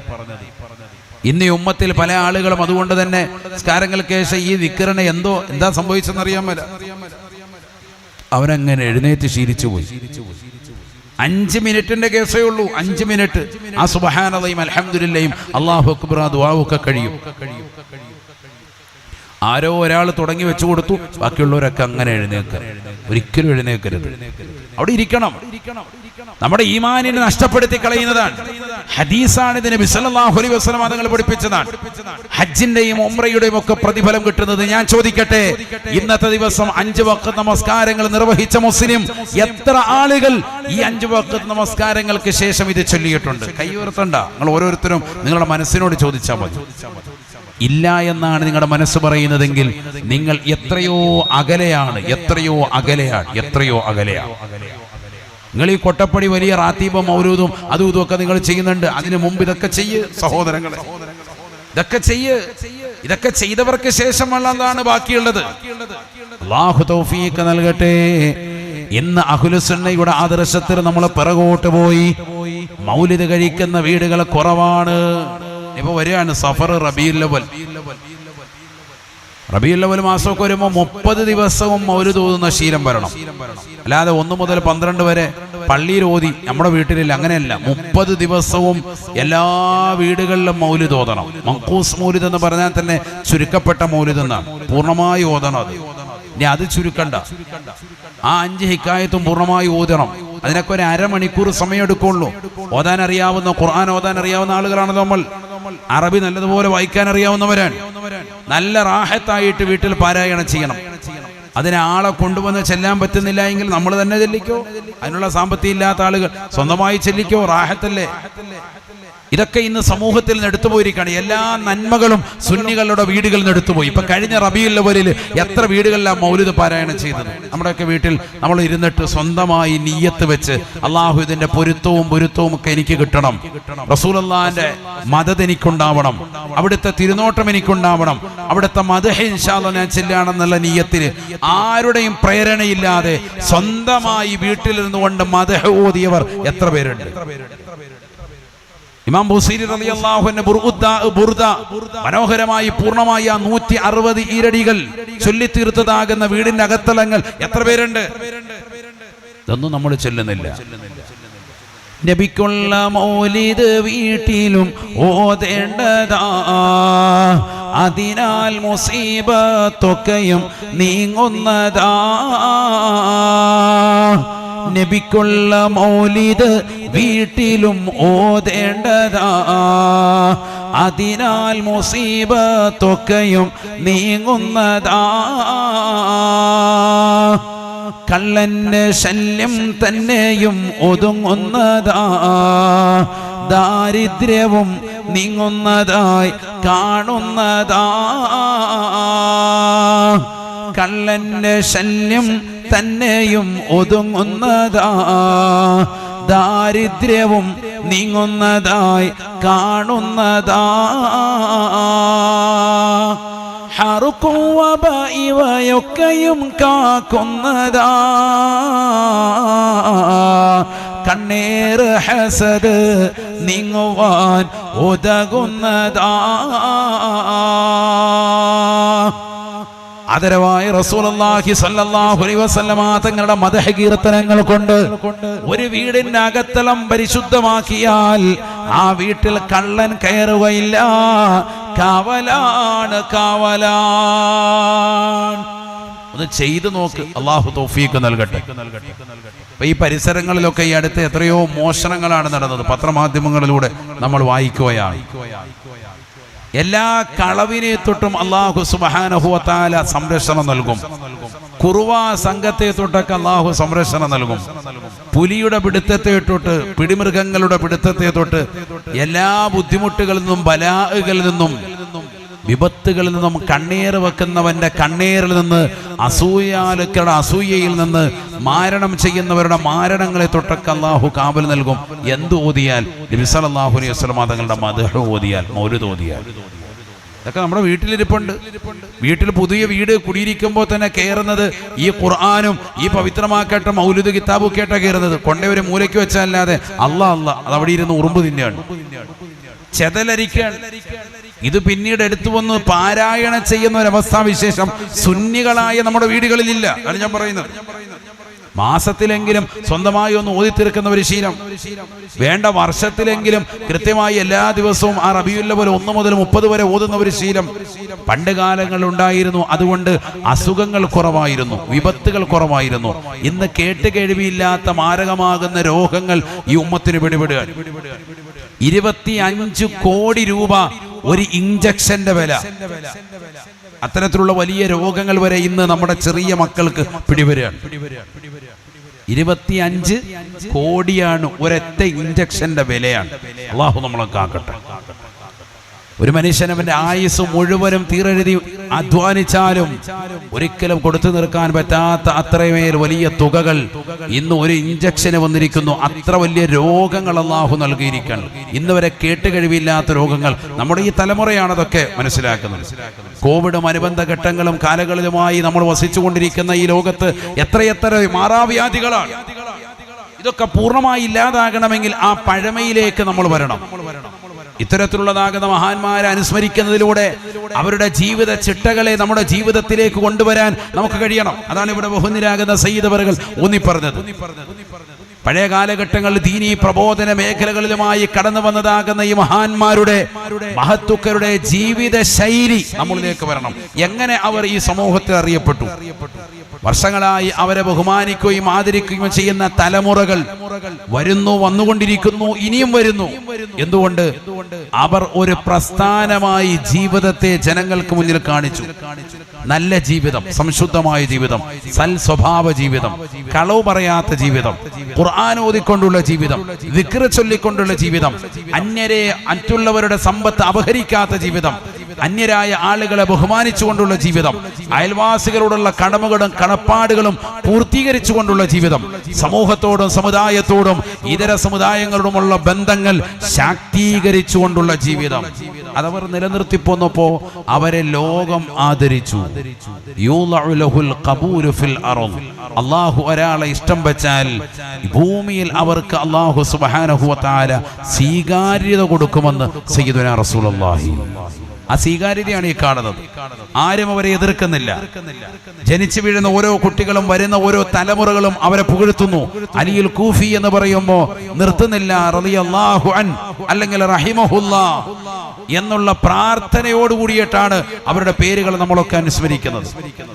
ഇന്ന് ഈ ഉമ്മത്തിൽ പല ആളുകളും അതുകൊണ്ട് തന്നെ നിസ്കാരങ്ങൾക്ക് ശേഷം ഈ ദിക്റിനെ എന്താ സംഭവിച്ചെന്നറിയാൻ മേല, അവനങ്ങനെ എഴുന്നേറ്റ് ശീലിച്ചു പോയി. 5 മിനിറ്റിന്റെ കേസേ ഉള്ളൂ, 5 മിനിറ്റ് ആ സുബ്ഹാനല്ലാഹും അൽഹംദുലില്ലാഹും അല്ലാഹു അക്ബർ ദുആവൊക്കെ കഴിയും. ആരോ ഒരാൾ തുടങ്ങി വെച്ചു കൊടുത്തു, ബാക്കിയുള്ളവരൊക്കെ അങ്ങനെ ഒരിക്കലും എഴുന്നേക്കരുത്, അവിടെ ഇരിക്കണം. നമ്മുടെ ഈമാനിനെ നഷ്ടപ്പെടുത്തി കളയുന്നതാണ്. ഹദീസാണ് ഇതിന് നബി സല്ലല്ലാഹു അലൈഹി വസല്ലം തങ്ങൾ പഠിപ്പിച്ചതാണ്. ഹജ്ജിന്റെയും ഉംറയുടെയും ഒക്കെ പ്രതിഫലം കിട്ടുന്നത്. ഞാൻ ചോദിക്കട്ടെ, ഇന്നത്തെ ദിവസം 5 വഖ്ത് നമസ്കാരങ്ങൾ നിർവഹിച്ച മുസ്ലിം എത്ര ആളുകൾ ഈ 5 വഖ്ത് നമസ്കാരങ്ങൾക്ക് ശേഷം ഇത് ചൊല്ലിയിട്ടുണ്ട്? കൈ ഉയർത്തണ്ട, നിങ്ങൾ ഓരോരുത്തരും നിങ്ങളുടെ മനസ്സിനോട് ചോദിച്ചാൽ മതി. ഇല്ല എന്നാണ് നിങ്ങളുടെ മനസ്സ് പറയുന്നതെങ്കിൽ നിങ്ങൾ എത്രയോ അകലെയാണ്. നിങ്ങൾ ഈ കൊട്ടപ്പടി വലിയ റാത്തീബും മൗലൂദും അതും ഇതൊക്കെ നിങ്ങൾ ചെയ്യുന്നുണ്ട്. അതിനു മുമ്പ് ഇതൊക്കെ ചെയ്യ് സഹോദരങ്ങളെ, ഇതൊക്കെ ചെയ്തവർക്ക് ശേഷമുള്ളതാണ് ബാക്കിയുള്ളത്. അല്ലാഹു തൗഫീഖ് നൽകട്ടെ. ഇന്ന് അഹ്ലുസുന്നയുടെ ആദർശത്തിൽ നമ്മൾ പിറകോട്ട് പോയി. മൗലിദ് കഴിക്കുന്ന വീടുകൾ കുറവാണ്. ഇപ്പൊ വരികയാണ് സഫർ, റബീഉൽ അവ്വൽ മാസമൊക്കെ വരുമ്പോൾ 30 ദിവസവും മൗലിദ് ഓതുന്ന ശീലം വരണം. അല്ലാതെ 1 മുതൽ 12 വരെ പള്ളിയിൽ ഓതി നമ്മുടെ വീട്ടിലില്ല, അങ്ങനെയല്ല. 30 ദിവസവും എല്ലാ വീടുകളിലും മൗലിദ് ഓതണം. മങ്കൂസ് മൗലിദ് എന്ന് പറഞ്ഞാൽ തന്നെ ചുരുക്കപ്പെട്ട മൗലിദ് എന്നാണ്. പൂർണ്ണമായി ഓതണം. ഇനി അത് ചുരുക്കണ്ട, ആ 5 ഹിക്കായത്തും പൂർണ്ണമായി ഓതണം. അതിനൊക്കെ ഒരു അരമണിക്കൂർ സമയം എടുക്കുള്ളൂ. ഓതാൻ അറിയാവുന്ന, ഖുർആൻ ഓതാൻ അറിയാവുന്ന ആളുകളാണ് നമ്മൾ. അറബി നല്ലതുപോലെ വായിക്കാൻ അറിയാവുന്നവരാണ്. നല്ല റാഹത്തായിട്ട് വീട്ടിൽ പാരായണം ചെയ്യണം. അതിനെ ആളെ കൊണ്ടുവന്ന് ചെല്ലാൻ പറ്റുന്നില്ല എങ്കിൽ നമ്മൾ തന്നെ ചെല്ലിക്കോ. അതിനുള്ള സാമ്പത്തികം ഇല്ലാത്ത ആളുകൾ സ്വന്തമായി ചെല്ലിക്കോ, റാഹത്തല്ലേ. ഇതൊക്കെ ഇന്ന് സമൂഹത്തിൽ നിന്ന് എടുത്തുപോയിരിക്കുകയാണ്. എല്ലാ നന്മകളും സുന്നികളുടെ വീടുകളിൽ നിന്ന് എടുത്തുപോയി. ഇപ്പൊ കഴിഞ്ഞ റബീഉൽ അവ്വലിൽ എത്ര വീടുകളിലാണ് മൗലിദ് പാരായണം ചെയ്തത്? നമ്മുടെയൊക്കെ വീട്ടിൽ നമ്മൾ ഇരുന്നിട്ട് സ്വന്തമായി നിയ്യത്ത് വെച്ച്, അള്ളാഹു ഇതിന്റെ പൊരുത്തവും ഒക്കെ എനിക്ക് കിട്ടണം, റസൂലുള്ളാഹിന്റെ മദദ് എനിക്കുണ്ടാവണം, അവിടുത്തെ തിരുനോട്ടം എനിക്കുണ്ടാവണം, അവിടുത്തെ മദ്ഹ് ഇൻഷാ അല്ലാഹ് ഞാൻ ചെല്ലുകയാണെന്നുള്ള നിയ്യത്തിന് ആരുടെയും പ്രേരണയില്ലാതെ സ്വന്തമായി വീട്ടിൽ നിന്നുകൊണ്ട് മദ്ഹ് ഓതിയവർ എത്ര പേരുണ്ട്? ഇമാം ബുസീരി റളിയല്ലാഹു അൻഹു ബുർദ മനോഹരമായി പൂർണ്ണമായി 160 ഈരടികൾ ചൊല്ലിത്തീർത്തതാകുന്ന വീടിന്റെ അകത്തളങ്ങൾ എത്ര പേരുണ്ട്? ഇതൊന്നും നമ്മൾ ചൊല്ലുന്നില്ല. നബിക്കുള്ള മൗലിദ് വീട്ടിലും ഓതേണ്ടതാ, അതിനാൽ മുസീബത്തൊക്കെയും നീങ്ങുന്നതാ. നബിക്കുള്ള മൗലിദ് വീട്ടിലും ഓതേണ്ടതാ, അതിനാൽ മുസീബത്തൊക്കെയും നീങ്ങുന്നതാ. കള്ളന്റെ ശല്യം തന്നെയും ഒതുങ്ങുന്നതാ, ദാരിദ്ര്യവും നീങ്ങുന്നതായി കാണുന്നതാ. കള്ളന്റെ ശല്യം തന്നെയും ഒതുങ്ങുന്നതാ, ദാരിദ്ര്യവും നീങ്ങുന്നതായി കാണുന്നതാ. ഹറുക്കും ഇവയൊക്കെയും കാക്കുന്നതാ, കണ്ണേറ് ഹസദ് നീങ്ങുവാൻ ഉതകുന്നതാ. ആദരവായ റസൂലുള്ളാഹി സ്വല്ലല്ലാഹു അലൈഹി വസല്ലമ തങ്ങളുടെ മദ്ഹ് കീർത്തനങ്ങൾ കൊണ്ട് ഒരു വീടിന്റെ അകത്തളം പരിശുദ്ധമാക്കിയാൽ ആ വീട്ടിൽ കള്ളൻ കയറുകയില്ല. കാവലാണ്. ഒന്ന് ചെയ്തു നോക്ക്, അല്ലാഹു തൗഫീഖ് നൽകട്ടെ. ഈ പരിസരങ്ങളിലൊക്കെ ഈ അടുത്ത് എത്രയോ മോഷണങ്ങളാണ് നടന്നത്, പത്രമാധ്യമങ്ങളിലൂടെ നമ്മൾ വായിക്കുകയാണ്. എല്ലാ കളവിനെ തൊട്ടും അല്ലാഹു സുബ്ഹാനഹു വ തആല സംരക്ഷണം നൽകും. കുറുവ സംഘത്തെ തൊട്ടൊക്കെ അല്ലാഹു സംരക്ഷണം നൽകും. പുലിയുടെ പിടുത്തത്തെ തൊട്ട്, പിടിമൃഗങ്ങളുടെ പിടുത്തത്തെ തൊട്ട് എല്ലാ ബുദ്ധിമുട്ടുകളിൽ നിന്നും ബലാകളിൽ നിന്നും വിപത്തുകളിൽ നിന്നും കണ്ണീർ വെക്കുന്നവന്റെ കണ്ണീരിൽ നിന്ന്, അസൂയാലുക്കളുടെ അസൂയയിൽ നിന്ന്, മാരണം ചെയ്യുന്നവരുടെ മാരണങ്ങളെ തൊട്ടൊക്കെ അള്ളാഹു കാവൽ നൽകും. എന്ത് ഓതിയാൽ? നബി സല്ലല്ലാഹു അലൈഹി വസല്ലം തങ്ങളുടെ മദ്ഹ് ഓതിയാൽ, മൗലിദ് ഓതിയാൽ. ഇതൊക്കെ നമ്മുടെ വീട്ടിലിരിപ്പുണ്ട്. വീട്ടിൽ പുതിയ വീട് കുടിയിരിക്കുമ്പോൾ തന്നെ കയറുന്നത് ഈ ഖുർആനും ഈ പവിത്രമാക്കട്ട മൗലിദ് കിതാബും കേട്ട കയറുന്നത്. കൊണ്ടേ ഒരു മൂലയ്ക്ക് വെച്ചല്ലാതെ അല്ലാ അത് അവിടെ ഇരുന്ന് ഉറുമ്പ് തിന്നെയാണ്, ചെതലരിക്കാണ്. ഇത് പിന്നീട് എടുത്തു വന്ന് പാരായണം ചെയ്യുന്ന ഒരവസ്ഥാവിശേഷം സുന്നികളായ നമ്മുടെ വീടുകളിലില്ല. അതാണ് ഞാൻ പറയുന്നത്. മാസത്തിലെങ്കിലും സ്വന്തമായി ഒന്ന് ഓതിത്തീർക്കുന്ന ഒരു ശീലം വേണ്ട, വർഷത്തിലെങ്കിലും കൃത്യമായി എല്ലാ ദിവസവും ആ റബീഉൽ അവ്വൽ 1 മുതൽ 30 വരെ ഓതുന്ന ഒരു ശീലം പണ്ട് കാലങ്ങളിൽ ഉണ്ടായിരുന്നു. അതുകൊണ്ട് അസുഖങ്ങൾ കുറവായിരുന്നു, വിപത്തുകൾ കുറവായിരുന്നു. ഇന്ന് കേട്ടുകേഴ്വിയില്ലാത്ത മാരകമാകുന്ന രോഗങ്ങൾ ഈ ഉമ്മത്തിന് പിടിപെടുകയാണ്. 25 കോടി രൂപ ഒരു ഇഞ്ചക്ഷന്റെ വില. അത്തരത്തിലുള്ള വലിയ രോഗങ്ങൾ വരെ ഇന്ന് നമ്മുടെ ചെറിയ മക്കൾക്ക് പിടിവരികയാണ്. 25 കോടിയാണ് ഒരൊറ്റ ഇഞ്ചക്ഷന്റെ വിലയാണ്. അല്ലാഹു നമ്മളെ കാക്കട്ടെ. ഒരു മനുഷ്യൻ അവന്റെ ആയുസ് മുഴുവനും തീരെഴുതി അധ്വാനിച്ചാലും ഒരിക്കലും കൊടുത്തു നിൽക്കാൻ പറ്റാത്ത അത്രമേൽ വലിയ തുകകൾ ഇന്ന് ഒരു ഇഞ്ചക്ഷന് വന്നിരിക്കുന്നു. അത്ര വലിയ രോഗങ്ങൾ അല്ലാഹു നൽകിയിരിക്കണം. ഇന്ന് വരെ കേട്ടുകഴിവില്ലാത്ത രോഗങ്ങൾ. നമ്മുടെ ഈ തലമുറയാണ് അതൊക്കെ മനസ്സിലാക്കുന്നത്. കോവിഡും അനുബന്ധ ഘട്ടങ്ങളും കാലങ്ങളിലുമായി നമ്മൾ വസിച്ചുകൊണ്ടിരിക്കുന്ന ഈ ലോകത്ത് എത്രയെത്ര മാറാവ്യാധികളാണ്. ഇതൊക്കെ പൂർണ്ണമായി ഇല്ലാതാകണമെങ്കിൽ ആ പഴമയിലേക്ക് നമ്മൾ വരണം. ഇത്തരത്തിലുള്ളതാകുന്ന മഹാന്മാരെ അനുസ്മരിക്കുന്നതിലൂടെ അവരുടെ ജീവിത ചിട്ടകളെ നമ്മുടെ ജീവിതത്തിലേക്ക് കൊണ്ടുവരാൻ നമുക്ക് കഴിയണം. അതാണ് ഇവിടെ ബഹുനിരാകുന്ന സയ്യിദ് അവറുകൾ ഊന്നിപ്പറഞ്ഞത്. പഴയ കാലഘട്ടങ്ങളിൽ ദീനീ പ്രബോധന മേഖലകളിലുമായി കടന്നു വന്നതാകുന്ന ഈ മഹാന്മാരുടെ മഹത്തുക്കളുടെ ജീവിത ശൈലി നമ്മളിലേക്ക് വരണം. എങ്ങനെ അവർ ഈ സമൂഹത്തിൽ അറിയപ്പെട്ടു? വർഷങ്ങളായി അവരെ ബഹുമാനിക്കുകയും ആദരിക്കുകയും ചെയ്യുന്ന തലമുറകൾ വന്നുകൊണ്ടിരിക്കുന്നു, ഇനിയും വരുന്നു. എന്തുകൊണ്ട്? അവർ ഒരു പ്രസ്ഥാനമായി ജീവിതത്തെ ജനങ്ങൾക്ക് മുന്നിൽ കാണിച്ചു. നല്ല ജീവിതം, സംശുദ്ധമായ ജീവിതം, സൽ സ്വഭാവ ജീവിതം, കളവ് പറയാത്ത ജീവിതം, ഖുർആൻ ഓതിക്കൊണ്ടുള്ള ജീവിതം, ദിക്ർ ചൊല്ലിക്കൊണ്ടുള്ള ജീവിതം, മറ്റുള്ളവരുടെ സമ്പത്ത് അപഹരിക്കാത്ത ജീവിതം, അന്യരായ ആളുകളെ ബഹുമാനിച്ചുകൊണ്ടുള്ള ജീവിതം, അയൽവാസികളോടുള്ള കടമകളും കടപ്പാടുകളും പൂർത്തീകരിച്ചുകൊണ്ടുള്ള ജീവിതം, സമൂഹത്തോടും സമുദായത്തോടും ഇതര സമുദായങ്ങളോടുമുള്ള ബന്ധങ്ങൾ ശാക്തീകരിച്ചുകൊണ്ടുള്ള ജീവിതം അതവർ നിലനിർത്തിപ്പോന്നപ്പോ അവരെ ലോകം ആദരിച്ചു. അല്ലാഹു ഒരാളെ ഇഷ്ടം വെച്ചാൽ ഭൂമിയിൽ അവർക്ക് അല്ലാഹു സുബ്ഹാനഹു വ തആല സ്വീകാര്യത കൊടുക്കുമെന്ന് സയ്യിദുനാ റസൂലുള്ളാഹി. ആ സ്വീകാര്യതയാണ് ഈ കാണുന്നത്. ആരും അവരെ എതിർക്കുന്നില്ല. ജനിച്ചു വീഴുന്ന ഓരോ കുട്ടികളും വരുന്ന ഓരോ തലമുറകളും അവരെ പുകഴ്ത്തുന്നു. അലിയുൽ കൂഫി എന്ന് പറയുമ്പോൾ നിർത്തുന്നില്ല, റളിയല്ലാഹു അൻ അല്ലെങ്കിൽ റഹിമഹുല്ലാ എന്നുള്ള പ്രാർത്ഥനയോടുകൂടിയിട്ടാണ് അവരുടെ പേരുകൾ നമ്മളൊക്കെ അനുസ്മരിക്കുന്നത്.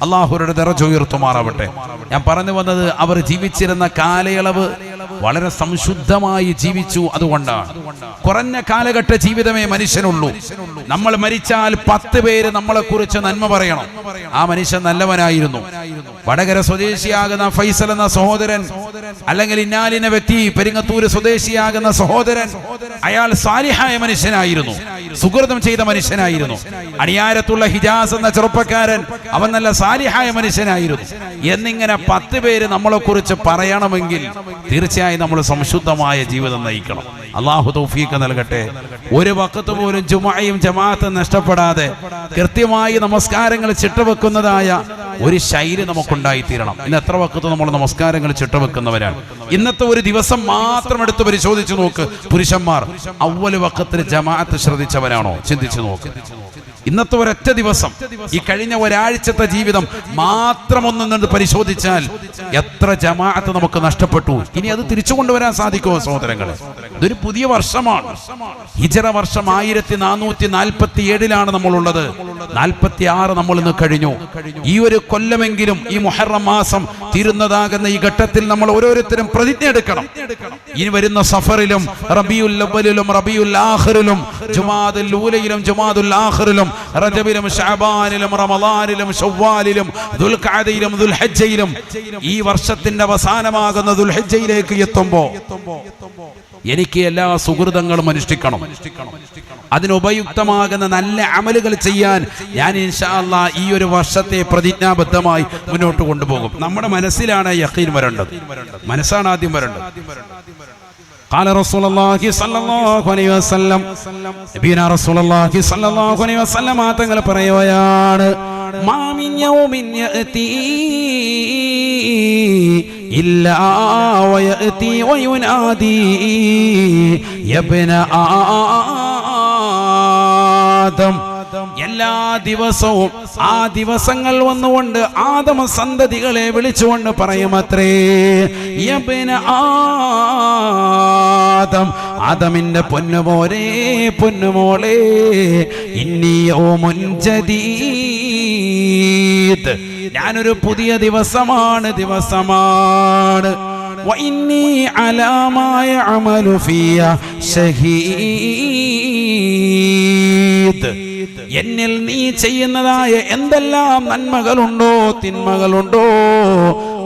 അല്ലാഹുവിന്റെ ദറജ ഉയർത്തുമാറാവട്ടെ. ഞാൻ പറഞ്ഞു വന്നത്, അവർ ജീവിച്ചിരുന്ന കാലയളവ് വളരെ സംശുദ്ധമായി ജീവിച്ചു. അതുകൊണ്ടാണ് കുറഞ്ഞ കാലഘട്ട ജീവിതമേ മനുഷ്യനുള്ളൂ. നമ്മൾ മരിച്ചാൽ 10 പേര് നമ്മളെ കുറിച്ച് നന്മ പറയണം. ആ മനുഷ്യൻ നല്ലവനായിരുന്നു. വടകര സ്വദേശിയാകുന്ന ഫൈസൽ എന്ന സഹോദരൻ, അല്ലെങ്കിൽ ഇന്നാലിന വ്യക്തി പെരിങ്ങത്തൂര് സ്വദേശിയാകുന്ന സഹോദരൻ, അയാൾ സാലിഹായ മനുഷ്യനായിരുന്നു, സുഹൃതം ചെയ്ത മനുഷ്യനായിരുന്നു. അണിയാരത്തുള്ള ഹിജാസ് എന്ന ചെറുപ്പക്കാരൻ, അവൻ നല്ല സാലിഹായ മനുഷ്യനായിരുന്നു എന്നിങ്ങനെ 10 പേര് നമ്മളെ കുറിച്ച് പറയണമെങ്കിൽ തീർച്ചയായും നമ്മൾ സംശുദ്ധമായ ജീവിതം നയിക്കണം. അല്ലാഹു തൗഫീഖ് നൽകട്ടെ. ഒരു വഖത്ത് പോലും ജുമുഅയും ജമാഅത്തും നഷ്ടപ്പെടാതെ കൃത്യമായി നമസ്കാരങ്ങൾ ചിട്ടവെക്കുന്നതായ ഒരു ശൈലി നമുക്കുണ്ടായി തീരണം. ഇന്ന് എത്ര വഖത്ത് നമ്മൾ നമസ്കാരങ്ങൾ ചിട്ടവെക്കുന്നവരാണ്? ഇന്നത്തെ ഒരു ദിവസം മാത്രം എടുത്ത് പരിശോധിച്ചു നോക്ക്. പുരുഷന്മാർ അവ്വൽ വഖത്തിൽ ജമാഅത്ത് ശ്രദ്ധിച്ചവരാണോ? ചിന്തിച്ചു നോക്ക്. ഇന്നത്തെ ഒരൊറ്റ ദിവസം, ഈ കഴിഞ്ഞ ഒരാഴ്ചത്തെ ജീവിതം മാത്രം ഒന്ന് പരിശോധിച്ചാൽ എത്ര ജമാഅത്ത് നമുക്ക് നഷ്ടപ്പെട്ടു. ഇനി അത് തിരിച്ചു കൊണ്ടുവരാൻ സാധിക്കുമോ സഹോദരങ്ങളെ? ഇതൊരു പുതിയ വർഷമാണ്. ഹിജറ വർഷം 1447 നമ്മളുള്ളത്. 46 നമ്മൾ ഇന്ന് കഴിഞ്ഞു. ഈ ഒരു കൊല്ലമെങ്കിലും ഈ മുഹറം മാസം തീരുന്നതാകുന്ന ഈ ഘട്ടത്തിൽ നമ്മൾ ഓരോരുത്തരും പ്രതിജ്ഞ എടുക്കണം. ഇനി വരുന്ന സഫറിലും റബീഉൽ അവ്വലിലും റബീഉൽ ആഖിറിലും ജുമാദുൽ ഊലയിലും ജുമാദുൽ ആഖിറിലും റജബിലും ശഅബാനിലും റമളാനിലും ശവ്വാലിലും ദുൽഖഅദയിലും ദുൽഹജ്ജയിലും ഈ വർഷത്തിന്റെ അവസാനമാകുന്ന ദുൽഹജ്ജയിലേക്ക് എത്തുമ്പോൾ എനിക്ക് എല്ലാ സുഹൃതങ്ങളും അനുഷ്ഠിക്കണം. അതിനുപയുക്തമാകുന്ന നല്ല അമലുകൾ ചെയ്യാൻ ഞാൻ ഇൻഷാ അല്ലാഹ് ഈ ഒരു വർഷത്തെ പ്രതിജ്ഞാബദ്ധമായി മുന്നോട്ട് കൊണ്ടുപോകും. നമ്മുടെ മനസ്സിലാണ് യഖീൻ വരേണ്ടത്, മനസ്സാണ് ആദ്യം വരേണ്ടത്. قال رسول الله صلى الله عليه وسلم നബിയനാ റസൂലുള്ളാഹി സ്വല്ലല്ലാഹു അലൈഹി വസല്ലം തങ്ങൾ പറയുകയാണ്, മാ മിൻ യൗമിൻ യഅതി ഇല്ലാ വയഅതി വയുനാദി യബ്ന ആദം. എല്ലാ ദിവസവും ആ ദിവസങ്ങൾ വന്നുകൊണ്ട് ആദമ സന്തതികളെ വിളിച്ചുകൊണ്ട് പറയുമത്രേ, യബ്ന ആദം, ആദമിന്റെ പൊന്നുമോനെ പൊന്നുമോളെ, ഇന്നി യൗമുൻ ജദീദ്, ഞാനൊരു പുതിയ ദിവസമാണ്. വഇന്നി അലാ മാ യഅമലു ഫിയ ഷഹീദ്, എന്നിൽ നീ ചെയ്യുന്നതായ എന്തെല്ലാം നന്മകളുണ്ടോ തിന്മകളുണ്ടോ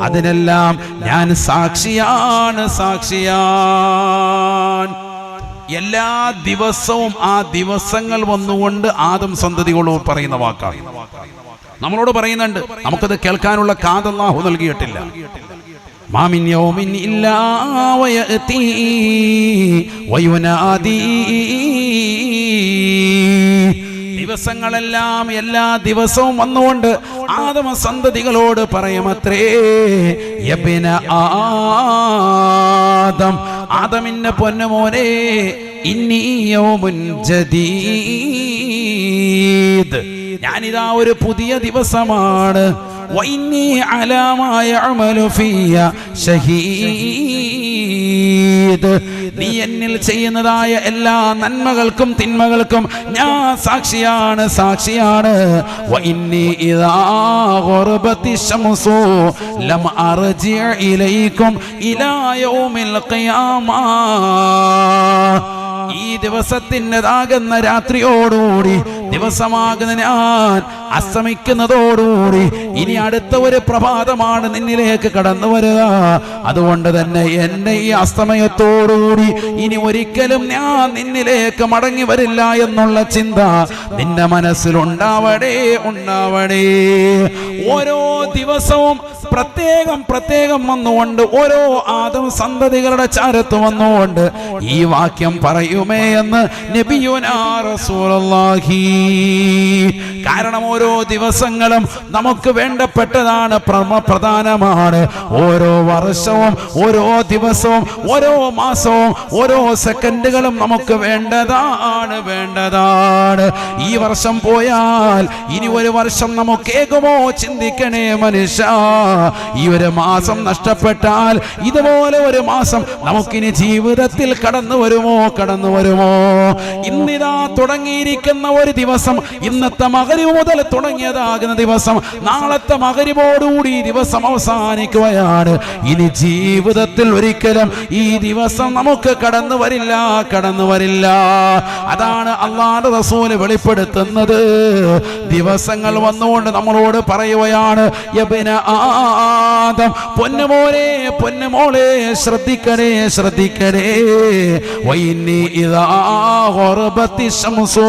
അതിനെല്ലാം ഞാൻ സാക്ഷിയാണ്. എല്ലാ ദിവസവും ആ ദിവസങ്ങൾ വന്നുകൊണ്ട് ആദം സന്തതികളോട് പറയുന്ന വാക്കാണ്, നമ്മളോട് പറയുന്നുണ്ട്. നമുക്കത് കേൾക്കാനുള്ള കാത് അല്ലാഹു നൽകിയിട്ടില്ല. മാ മിൻ യൗമിൻ ഇല്ലാ വയഅതി വയുനാദി, ദിവസങ്ങളെല്ലാം എല്ലാ ദിവസവും വന്നുകൊണ്ട് ആദമ സന്തതികളോട് പറയുമത്രേ, യബ്ന ആദം, ആദമിന്റെ പൊന്നുമോനെ, ഇന്നി യൗമുൻ ജദീദ്, ഞാനിതാ ഒരു പുതിയ ദിവസമാണ്. വഇന്നി അലാ മാ യഅമലു ഫിയ ഷഹീദ്, നീ എന്നിൽ ചെയ്യുന്നതായ എല്ലാ നന്മകൾക്കും തിന്മകൾക്കും ഞാൻ സാക്ഷിയാണ്. വഇന്നി ഇദാ ഗറബതി ശംസു ലം അർജി ഇലൈക്കും ഇലാ യൗമിൽ ഖിയാമ, ഈ ദിവസത്തിൻ്റെതാകുന്ന രാത്രിയോടുകൂടി, ദിവസമാകുന്ന ഞാൻ അസ്തമിക്കുന്നതോടുകൂടി ഇനി അടുത്ത ഒരു പ്രഭാതമാണ് നിന്നിലേക്ക് കടന്നു വരിക. അതുകൊണ്ട് തന്നെ എന്നെ ഈ അസ്തമയത്തോടുകൂടി ഇനി ഒരിക്കലും ഞാൻ നിന്നിലേക്ക് മടങ്ങി വരില്ല എന്നുള്ള ചിന്ത നിന്റെ മനസ്സിലുണ്ടാവണേ. ഓരോ ദിവസവും പ്രത്യേകം വന്നുകൊണ്ട്, ഓരോ ആദം സന്തതികളുടെ ചാരത്ത് വന്നുകൊണ്ട് ഈ വാക്യം പറയുമേ എന്ന് നബിയുനാ റസൂലുള്ളാഹി. കാരണം ഓരോ ദിവസങ്ങളും നമുക്ക് വേണ്ടപ്പെട്ടതാണ്, പ്രധാനമാണ്. ഓരോ വർഷവും, ഓരോ ദിവസവും, ഓരോ മാസവും, ഓരോ സെക്കൻഡുകളും നമുക്ക് വേണ്ടതാണ്. ഈ വർഷം പോയാൽ ഇനി ഒരു വർഷം നമുക്ക് ഏകുമോ ചിന്തിക്കണേ മനുഷ്യ. ഈ ഒരു മാസം നഷ്ടപ്പെട്ടാൽ ഇതുപോലെ ഒരു മാസം നമുക്കിനി ജീവിതത്തിൽ കടന്നു വരുമോ? ഇന്നിതാ തുടങ്ങിയിരിക്കുന്ന ഒരു ദിവസം, ഇന്നത്തെ മഗ്‌രിബ് മുതൽ തുടങ്ങിയതാകുന്ന ദിവസം, നാളത്തെ മഗ്‌രിബോടുകൂടി ഈ ദിവസം അവസാനിക്കുകയാണ്. ഇനി ജീവിതത്തിൽ ഒരിക്കലും ഈ ദിവസം നമുക്ക് കടന്നു വരില്ല. അതാണ് അല്ലാഹുവിന്റെ റസൂൽ വെളിപ്പെടുത്തുന്നത്. ദിവസങ്ങൾ വന്നുകൊണ്ട് നമ്മളോട് പറയുകയാണ്, യബ്ന ആദം, പൊന്നുമോനെ പൊന്നുമോളെ, ശ്രദ്ധിക്കണേ. വഇന്നി ഇദാ ഗറബതി ശംസു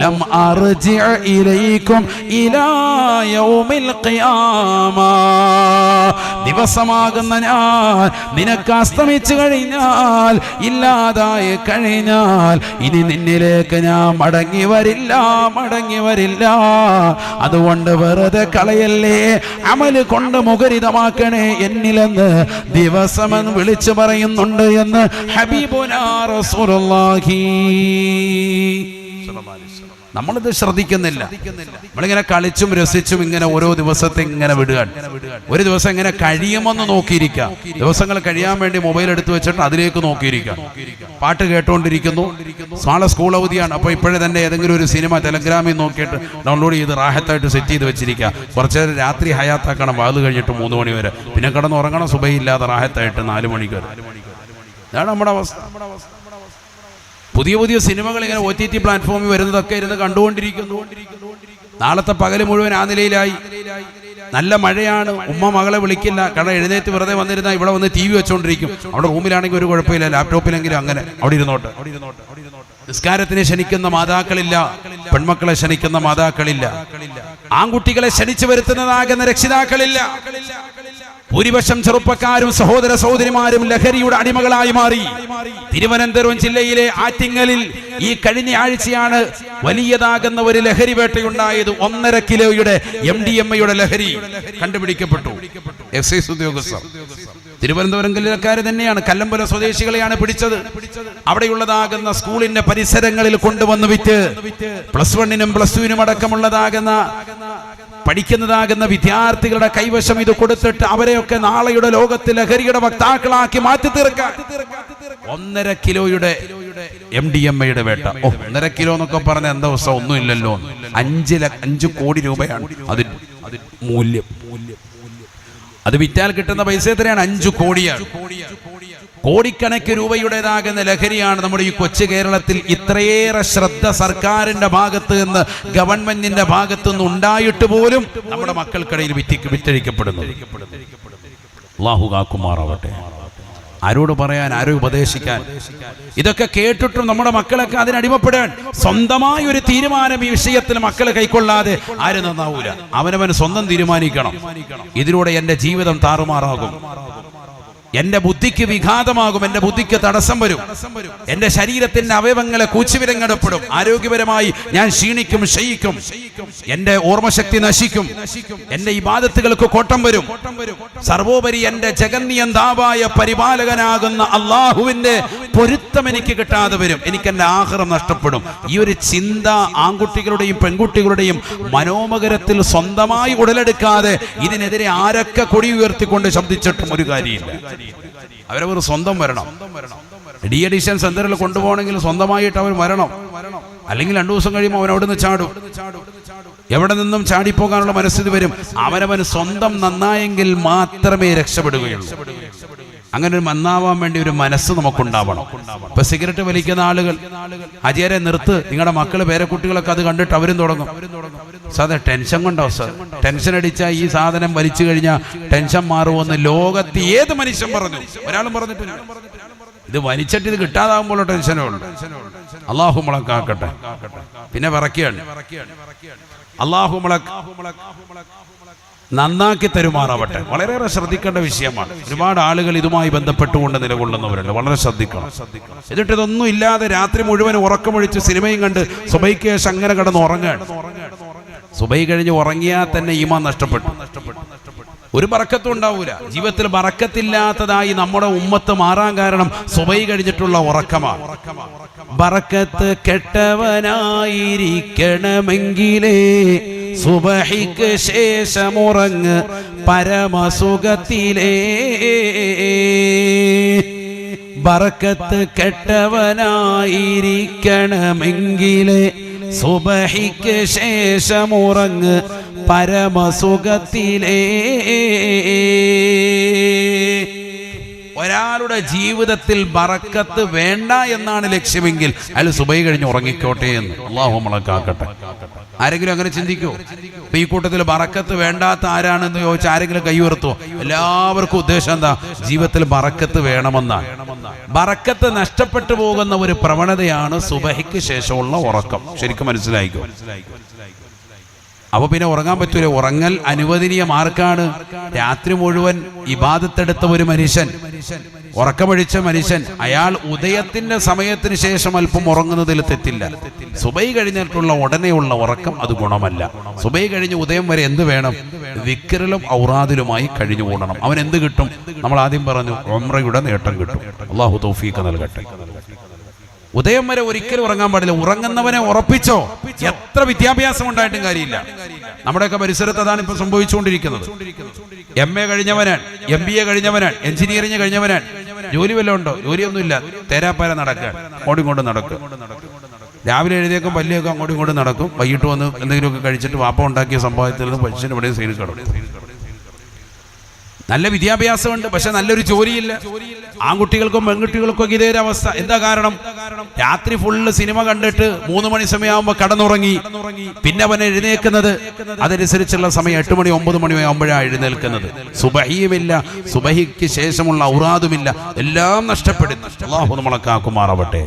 ലം അർജി ഇലൈക്കും ഇലാ യൗമിൽ ഖിയാമ, ദിവസമാകുന്ന ഞാൻ നിനക്ക് അസ്തമിച്ചു കഴിഞ്ഞാൽ, ഇല്ലാതായി കഴിഞ്ഞാൽ ഇനി നിന്നിലേക്ക് ഞാൻ മടങ്ങി വരില്ല. അതുകൊണ്ട് വെറുതെ കളയല്ലേ, അമല് കൊണ്ട് മുഖരിതമാക്കണേ എന്നിലെന്ന് ദിവസമെന്ന് വിളിച്ചു പറയുന്നുണ്ട് എന്ന് ഹബീബുനാ റസൂലുള്ളാഹി. നമ്മളിത് ശ്രദ്ധിക്കുന്നില്ല. നമ്മളിങ്ങനെ കളിച്ചും രസിച്ചും ഇങ്ങനെ ഓരോ ദിവസത്തെ ഇങ്ങനെ വിടുകയാണ്. ഒരു ദിവസം ഇങ്ങനെ കഴിയുമെന്ന് നോക്കിയിരിക്കാം. ദിവസങ്ങൾ കഴിയാൻ വേണ്ടി മൊബൈൽ എടുത്തു വെച്ചിട്ട് അതിലേക്ക് നോക്കിയിരിക്കാം. പാട്ട് കേട്ടുകൊണ്ടിരിക്കുന്നു. നാളെ സ്കൂൾ അവധിയാണ്. അപ്പോൾ ഇപ്പോഴേ തന്നെ ഏതെങ്കിലും ഒരു സിനിമ ടെലഗ്രാമിൽ നോക്കിയിട്ട് ഡൗൺലോഡ് ചെയ്ത് റാഹത്തായിട്ട് സെറ്റ് ചെയ്ത് വെച്ചിരിക്കുക. കുറച്ച് നേരം രാത്രി ഹയാത്താക്കണം, വാത് കഴിഞ്ഞിട്ട് 3 മണി വരെ. പിന്നെ കിടന്ന് ഉറങ്ങണം സുബഹില്ലാതെ റാഹത്തായിട്ട് 4 മണിക്ക് വരെ. ഇതാണ് നമ്മുടെ അവസ്ഥ. പുതിയ സിനിമകൾ ഇങ്ങനെ OTT പ്ലാറ്റ്ഫോമിൽ വരുന്നതൊക്കെ ഇരുന്ന് കണ്ടുകൊണ്ടിരിക്കുന്നു. നാളത്തെ പകല് മുഴുവൻ ആ നിലയിലായി. നല്ല മഴയാണ്, ഉമ്മ മകളെ വിളിക്കില്ല. കാരണം എഴുന്നേറ്റ് വെറുതെ വന്നിരുന്നാൽ ഇവിടെ വന്ന് TV വെച്ചോണ്ടിരിക്കും. അവിടെ റൂമിലാണെങ്കിൽ ഒരു കുഴപ്പമില്ല, ലാപ്ടോപ്പിലെങ്കിലും അങ്ങനെ അവിടെ ഇരുന്നോട്ട്. നിസ്കാരത്തിന് ക്ഷണിക്കുന്ന മാതാക്കളില്ല, പെൺമക്കളെ ക്ഷണിക്കുന്ന മാതാക്കളില്ല, ആൺകുട്ടികളെ ക്ഷണിച്ചു വരുത്തുന്നതാകുന്ന രക്ഷിതാക്കളില്ല. ഭൂരിപക്ഷം ചെറുപ്പക്കാരും സഹോദര സഹോദരിമാരും ലഹരിയുടെ അടിമകളായി മാറി. തിരുവനന്തപുരം ജില്ലയിലെ ആറ്റിങ്ങലിൽ ഈ കഴിഞ്ഞ ആഴ്ചയാണ് വലിയതാകുന്ന ഒരു ലഹരി വേട്ടയുണ്ടായത്. 1.5 കിലോയുടെ MDMA ലഹരി കണ്ടുപിടിക്കപ്പെട്ടു. എക്സൈസ് ഉദ്യോഗസ്ഥർ തിരുവനന്തപുരം ജില്ലക്കാർ തന്നെയാണ്, കല്ലമ്പല സ്വദേശികളെയാണ് പിടിച്ചത്. അവിടെയുള്ളതാകുന്ന സ്കൂളിന്റെ പരിസരങ്ങളിൽ കൊണ്ടുവന്ന് വിറ്റ് +1-നും +2-നും അടക്കമുള്ളതാകുന്ന പഠിക്കുന്നതാകുന്ന വിദ്യാർത്ഥികളുടെ കൈവശം ഇത് കൊടുത്തിട്ട് അവരെയൊക്കെ നാളെയുടെ ലോകത്ത് ലഹരിയുടെ വക്താക്കളാക്കി മാറ്റി തീർക്കാൻ 1.5 കിലോയുടെ MDMA വേട്ട. 1.5 കിലോ എന്നൊക്കെ പറഞ്ഞ എന്താ ദിവസം ഒന്നുമില്ലല്ലോ. 5 കോടി രൂപയാണ് അതിന് മൂല്യം. അത് വിറ്റാൽ കിട്ടുന്ന പൈസ എത്രയാണ്? 5 കോടിയാണ്. കോടിക്കണക്കിന് രൂപയുടേതാകുന്ന ലഹരിയാണ് നമ്മുടെ ഈ കൊച്ചു കേരളത്തിൽ. ഇത്രയേറെ ശ്രദ്ധ സർക്കാരിന്റെ ഭാഗത്ത് നിന്ന്, ഗവൺമെന്റിന്റെ ഭാഗത്തു നിന്ന് ഉണ്ടായിട്ട് പോലും നമ്മുടെ മക്കൾക്കിടയിൽ വിറ്റഴിക്കപ്പെടുന്നു. അല്ലാഹു കാക്കുമാറാവട്ടെ. ആരോട് പറയാൻ, ആരോ ഉപദേശിക്കാൻ? ഇതൊക്കെ കേട്ടിട്ടും നമ്മുടെ മക്കളൊക്കെ അതിനടിമപ്പെടാൻ സ്വന്തമായ ഒരു തീരുമാനം ഈ വിഷയത്തിൽ മക്കൾ കൈക്കൊള്ളാതെ ആരും നന്നാവൂല. അവനവൻ സ്വന്തം തീരുമാനിക്കണം. ഇതിലൂടെ എന്റെ ജീവിതം താറുമാറാകും, എന്റെ ബുദ്ധിക്ക് വിഘാതമാകും, എന്റെ ബുദ്ധിക്ക് തടസ്സം വരും, എന്റെ ശരീരത്തിന്റെ അവയവങ്ങളെ കൂച്ചുവിലങ്ങടപ്പെടും, ആരോഗ്യപരമായി ഞാൻ ക്ഷീണിക്കും, ക്ഷയിക്കും, എന്റെ ഓർമ്മശക്തി നശിക്കും, എന്റെ ഇബാദത്തുകൾക്ക് കോട്ടം വരും. സർവോപരി എന്റെ ജഗന്നിയന്താവായ പരിപാലകനാകുന്ന അള്ളാഹുവിന്റെ പൊരുത്തം എനിക്ക് കിട്ടാതെ വരും, എനിക്ക് എന്റെ ആഖിറം നഷ്ടപ്പെടും. ഈ ഒരു ചിന്ത ആൺകുട്ടികളുടെയും പെൺകുട്ടികളുടെയും മനോമകരത്തിൽ സ്വന്തമായി ഉടലെടുക്കാതെ ഇതിനെതിരെ ആരൊക്കെ കൊടി ഉയർത്തിക്കൊണ്ട് ശബ്ദിച്ചിട്ടും ഒരു കാര്യമില്ല. അവരവർ സ്വന്തം വരണം. ഡി അഡിക്ഷൻ സെന്ററിൽ കൊണ്ടുപോകണമെങ്കിൽ സ്വന്തമായിട്ട് അവർ വരണം. അല്ലെങ്കിൽ 2 ദിവസം കഴിയുമ്പോൾ അവൻ അവിടുന്ന് ചാടും. എവിടെ നിന്നും ചാടിപ്പോകാനുള്ള മനസ്ഥിതി വരും. അവനവൻ സ്വന്തം നന്നായെങ്കിൽ മാത്രമേ രക്ഷപ്പെടുകയുള്ളൂ. അങ്ങനെ ഒരു നന്നാവാൻ വേണ്ടി ഒരു മനസ്സ് നമുക്കുണ്ടാവണം. ഇപ്പൊ സിഗരറ്റ് വലിക്കുന്ന ആളുകൾ അജയരെ നിർത്ത്, നിങ്ങളുടെ മക്കള് പേരക്കുട്ടികളൊക്കെ അത് കണ്ടിട്ട് അവരും തുടങ്ങും. സാധ ടെൻഷൻ കൊണ്ടാവും സാർ, ടെൻഷൻ അടിച്ചാൽ ഈ സാധനം വലിച്ചു കഴിഞ്ഞാൽ ടെൻഷൻ മാറുമെന്ന് ലോകത്ത് ഏത് മനുഷ്യൻ പറഞ്ഞു? ഒരാളും പറഞ്ഞിട്ടില്ല. ഇത് വലിച്ചിട്ട് ഇത് കിട്ടാതാകുമ്പോൾ ടെൻഷനേ ഉള്ളൂ. അള്ളാഹു മുളക്കാക്കട്ടെ. പിന്നെ വിറക്കുകയാണ്. അള്ളാഹു നന്നാക്കി തരുമാറാവട്ടെ. വളരെയേറെ ശ്രദ്ധിക്കേണ്ട വിഷയമാണ്. ഒരുപാട് ആളുകൾ ഇതുമായി ബന്ധപ്പെട്ടുകൊണ്ട് നിലകൊള്ളുന്നവരല്ല, വളരെ ശ്രദ്ധിക്കണം. എന്നിട്ട് ഇതൊന്നും ഇല്ലാതെ രാത്രി മുഴുവൻ ഉറക്കമൊഴിച്ച് സിനിമയും കണ്ട് സുബൈക്ക് ശേഷം അങ്ങനെ കിടന്ന് ഉറങ്ങാണ്. സുബൈ കഴിഞ്ഞ് ഉറങ്ങിയാൽ തന്നെ ഈമാൻ നഷ്ടപ്പെട്ടു. ഒരു ബറക്കത്തും ഉണ്ടാവൂല. ജീവിതത്തിൽ ബറക്കത്തില്ലാത്തതായി നമ്മുടെ ഉമ്മത്ത് മാറാൻ കാരണം സുബൈ കഴിഞ്ഞിട്ടുള്ള ഉറക്കമാണ്. ബറക്കത്ത് കെട്ടവനായിരിക്കണമെങ്കിലേ സുബഹിക്ക് ശേഷമുറങ്ങ് പരമസുഖത്തിലേ. ബറക്കത്ത് കെട്ടവനായിരിക്കണമെങ്കിലേ സുബഹിക്ക് ശേഷമുറങ്ങ് പരമസുഖത്തിലേ. ഒരാളുടെ ജീവിതത്തിൽ ബറക്കത്ത് വേണ്ട എന്നാണ് ലക്ഷ്യമെങ്കിൽ അയാൾ സുബഹി കഴിഞ്ഞ് ഉറങ്ങിക്കോട്ടെ എന്ന് അല്ലാഹു നമ്മളാക്കട്ടെ. ആരെങ്കിലും അങ്ങനെ ചിന്തിക്കോ? ഇപ്പൊ ഈ കൂട്ടത്തിൽ ബറക്കത്ത് വേണ്ടാത്ത ആരാണെന്ന് ചോദിച്ചാൽ ആരെങ്കിലും കൈ ഉയർത്തുമോ? എല്ലാവർക്കും ഉദ്ദേശം എന്താ? ജീവിതത്തിൽ ബറക്കത്ത് വേണമെന്നാണ്. ബറക്കത്ത് നഷ്ടപ്പെട്ടു പോകുന്ന ഒരു പ്രവണതയാണ് സുബഹിക്ക് ശേഷമുള്ള ഉറക്കം. ശരിക്കും മനസ്സിലായിക്കോ? അപ്പൊ പിന്നെ ഉറങ്ങാൻ പറ്റൂല. ഉറങ്ങൽ അനുവദനീയം ആർക്കാണ്? രാത്രി മുഴുവൻ ഇബാദത്തെടുത്ത ഒരു മനുഷ്യൻ, ഉറക്കമൊഴിച്ച മനുഷ്യൻ, അയാൾ ഉദയത്തിന്റെ സമയത്തിന് ശേഷം അല്പം ഉറങ്ങുന്നതിൽ തെറ്റില്ല. സുബൈ കഴിഞ്ഞിട്ടുള്ള ഉടനെയുള്ള ഉറക്കം അത് ഗുണമല്ല. സുബൈ കഴിഞ്ഞ് ഉദയം വരെ എന്ത് വേണം? ദിക്റിലും ഔറാദിലുമായി കഴിഞ്ഞു കൂടണം. അവൻ എന്ത് കിട്ടും? നമ്മൾ ആദ്യം പറഞ്ഞു, ഉംറയുടെ നേട്ടം കിട്ടും. അല്ലാഹു തൗഫീഖ് നൽകട്ടെ. ഉദയം വരെ ഒരിക്കലും ഉറങ്ങാൻ പാടില്ല. ഉറങ്ങുന്നവനെ ഉറപ്പിച്ചോ, എത്ര വിദ്യാഭ്യാസം ഉണ്ടായിട്ടും കാര്യമില്ല. നമ്മുടെയൊക്കെ പരിസരത്ത് അതാണ് ഇപ്പൊ സംഭവിച്ചുകൊണ്ടിരിക്കുന്നത്. MA കഴിഞ്ഞവനാണ്, MBA കഴിഞ്ഞവനാണ്, എഞ്ചിനീയറിംഗ് കഴിഞ്ഞവനാണ്. ജോലി വല്ലതും ഉണ്ടോ? ജോലിയൊന്നുമില്ല. തേരാപ്പാര നടക്കുക, അങ്ങോട്ടും ഇങ്ങോട്ടും നടക്കും. രാവിലെ എഴുതിയേക്കും പല്ലിയൊക്കെ അങ്ങോട്ടും ഇങ്ങോട്ടും നടക്കും. വൈകിട്ട് വന്ന് എന്തെങ്കിലുമൊക്കെ കഴിച്ചിട്ട് വാപ്പ ഉണ്ടാക്കിയ സമ്പാദ്യത്തിൽ നിന്ന് പലിശന് ഇവിടെ സൈഡിൽ കിടക്കും. നല്ല വിദ്യാഭ്യാസമുണ്ട്, പക്ഷെ നല്ലൊരു ജോലിയില്ല. ആൺകുട്ടികൾക്കും പെൺകുട്ടികൾക്കും ഇതേ അവസ്ഥ. എന്താ കാരണം? രാത്രി ഫുള്ള് സിനിമ കണ്ടിട്ട് 3 മണി സമയമാകുമ്പോൾ കടന്നുറങ്ങി. പിന്നെ അവൻ എഴുന്നേൽക്കുന്നത് അതനുസരിച്ചുള്ള സമയം 8 മണി 9 മണി ആകുമ്പോഴാണ് എഴുന്നേൽക്കുന്നത്. സുബഹിയുമില്ല, സുബഹിക്ക് ശേഷമുള്ള ഔറാദുമില്ല, എല്ലാം നഷ്ടപ്പെടുന്നു. അല്ലാഹു നമ്മളെ കാക്കുമാറാവട്ടെ.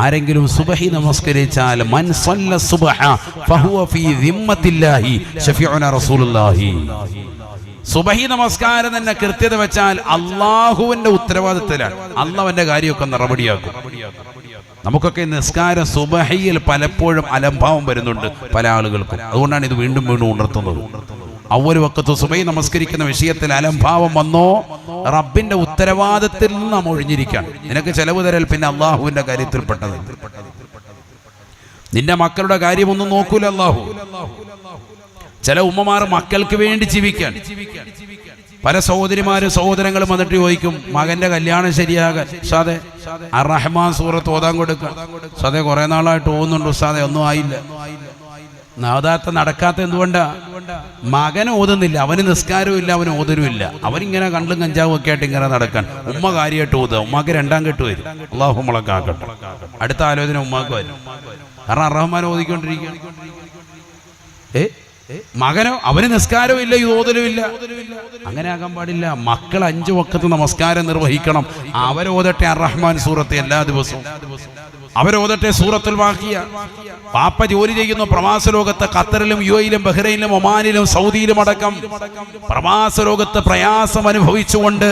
ആരെങ്കിലും സുബഹി നമസ്കരിച്ചാൽ മൻ സല്ല സുബ്ഹ ഫഹുവ ഫീ ദിമ്മത്തില്ലാഹി ശഫീഉന റസൂലുള്ളാഹി. സുബഹി നമസ്കാരം തന്നെ കൃത്യത വെച്ചാൽ അള്ളാഹുവിന്റെ ഉത്തരവാദിത്തത്തിലാണ്. അള്ളാഹുവിന്റെ കാര്യമൊക്കെ നടപടിയാക്കും. നമുക്കൊക്കെ നിസ്കാരം സുബഹിയിൽ പലപ്പോഴും അലംഭാവം വരുന്നുണ്ട് പല ആളുകൾക്കും. അതുകൊണ്ടാണ് ഇത് വീണ്ടും വീണ്ടും ഉണർത്തുന്നത്. അവ്വൽ വഖത്ത് സുബഹി നമസ്കരിക്കുന്ന വിഷയത്തിൽ അലംഭാവം വന്നോ റബ്ബിന്റെ ഉത്തരവാദിത്തത്തിൽ നിന്ന് നാം ഒഴിഞ്ഞിരിക്കാൻ. നിനക്ക് ചെലവ് തരൽ പിന്നെ അള്ളാഹുവിന്റെ കാര്യത്തിൽപ്പെട്ടത്. നിന്റെ മക്കളുടെ കാര്യമൊന്നും നോക്കൂല അള്ളാഹു. ചില ഉമ്മമാർ മക്കൾക്ക് വേണ്ടി ജീവിക്കാൻ. പല സഹോദരിമാരും സഹോദരങ്ങളും വന്നിട്ട് ചോദിക്കും, മകന്റെ കല്യാണം ശരിയാകാൻ ഉസ്താദേ അർ-റഹ്മാൻ സൂറത്ത് ഓതാൻ കൊടുക്കാം. ഉസ്താദേ കുറെ നാളായിട്ട് ഓതുന്നുണ്ട് ഉസ്താദേ, ഒന്നും ആയില്ല. നാദാത്ത നടക്കാത്ത എന്തുകൊണ്ടാ? മകൻ ഓതുന്നില്ല, അവന് നിസ്കാരവും ഇല്ല, അവന് ഓതരുമില്ല. അവനിങ്ങനെ കണ്ടും കഞ്ചാവും ഒക്കെ ആയിട്ട് ഇങ്ങനെ നടക്കാൻ. ഉമ്മ കാര്യമായിട്ട് ഓതുക, ഉമ്മാക്ക് 2ാം കെട്ട് വരും. അള്ളാഹു നമ്മളെ കാക്കട്ടെ. അടുത്ത ആലോചന ഉമ്മാക്ക് വരും. കാരണം അർ-റഹ്മാൻ ഓതിക്കൊണ്ടിരിക്കുകയാണ്. മകനോ അവന് നിസ്കാരവും ഇല്ല, ഓതലും ഇല്ല. അങ്ങനെ ആകാൻ പാടില്ല. മക്കൾ 5 വഖത്ത് നമസ്കാരം നിർവഹിക്കണം. അവരോതട്ടെ അർ-റഹ്മാൻ സൂറത്ത് എല്ലാ ദിവസവും, അവരോതട്ടെ സൂറത്തുൽ വാഖിയ. പാപ്പ ജോലി ചെയ്യുന്ന പ്രവാസ ലോകത്ത് ഖത്തറിലും യുഎഇയിലും ബഹ്റൈനിലും ഒമാനിലും സൗദിയിലും അടക്കം പ്രവാസ ലോകത്ത് പ്രയാസം അനുഭവിച്ചുകൊണ്ട്,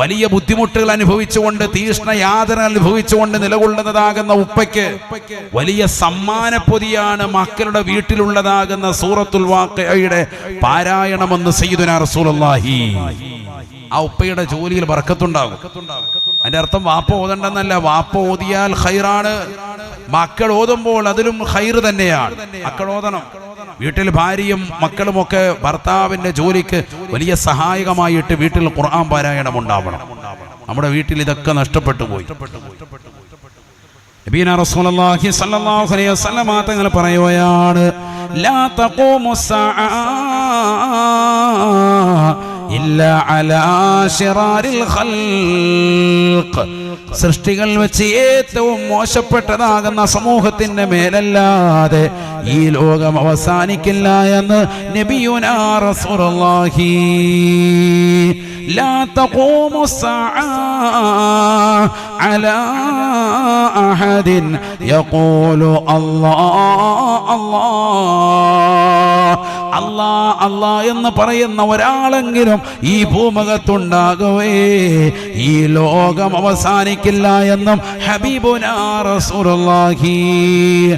വലിയ ബുദ്ധിമുട്ടുകൾ അനുഭവിച്ചുകൊണ്ട്, തീഷ്ണ യാതന അനുഭവിച്ചുകൊണ്ട് നിലകൊള്ളുന്നതാകുന്ന ഉപ്പയ്ക്ക് വലിയ സമ്മാനപ്പൊതിയാണ് മക്കളുടെ വീട്ടിലുള്ളതാകുന്ന സൂറത്തുൽ വാഖിയയുടെ പാരായണമെന്ന് സയ്യിദുനാ റസൂലുള്ളാഹി. ആ ഉപ്പയുടെ ജോലിയിൽ ബർക്കത്തുണ്ടാകും. അതിന്റെ അർത്ഥം വാപ്പ ഓതണ്ടെന്നല്ല, വാപ്പ ഓതിയാൽ ഖൈറാണ്. മക്കൾ ഓതുമ്പോൾ അതിലും ഖൈർ തന്നെയാണ്. മക്കൾ ഓതണം. വീട്ടിൽ ഭാര്യയും മക്കളുമൊക്കെ ഭർത്താവിന്റെ ജോലിക്ക് വലിയ സഹായകമായിട്ട് വീട്ടിൽ ഖുർആൻ പാരായണം ഉണ്ടാവണം. നമ്മുടെ വീട്ടിൽ ഇതൊക്കെ നഷ്ടപ്പെട്ടു പോയി. നബിയുനാ റസൂലുള്ളാഹി സ്വല്ലല്ലാഹു അലൈഹി വസല്ലം തങ്ങൾ പറയുകയാണ്, ലാ തഖൂമുസ്സാഅ ഇല്ലാ അലാ ശിറാരിൽ ഖൽഖ്. സൃഷ്ടികൾ വെച്ച് ഏറ്റവും മോശപ്പെട്ടതാകുന്ന സമൂഹത്തിന്റെ മേലല്ലാതെ ഈ ലോകം അവസാനിക്കില്ല എന്ന് നബിയുനാ റസൂലുള്ളാഹി. ലാ തഖൂമുസ്സാഅ അലാ അഹദിൻ യഖൂലു അല്ലാഹ് അല്ലാഹ് അല്ലാഹ് എന്ന് പറയുന്ന ഒരാളെങ്കിലും ഈ ഭൂമുഖത്തുണ്ടാകവേ ഈ ലോകം അവസാനിക്കില്ല എന്നും ഹബീബുനാ റസൂലുള്ളാഹി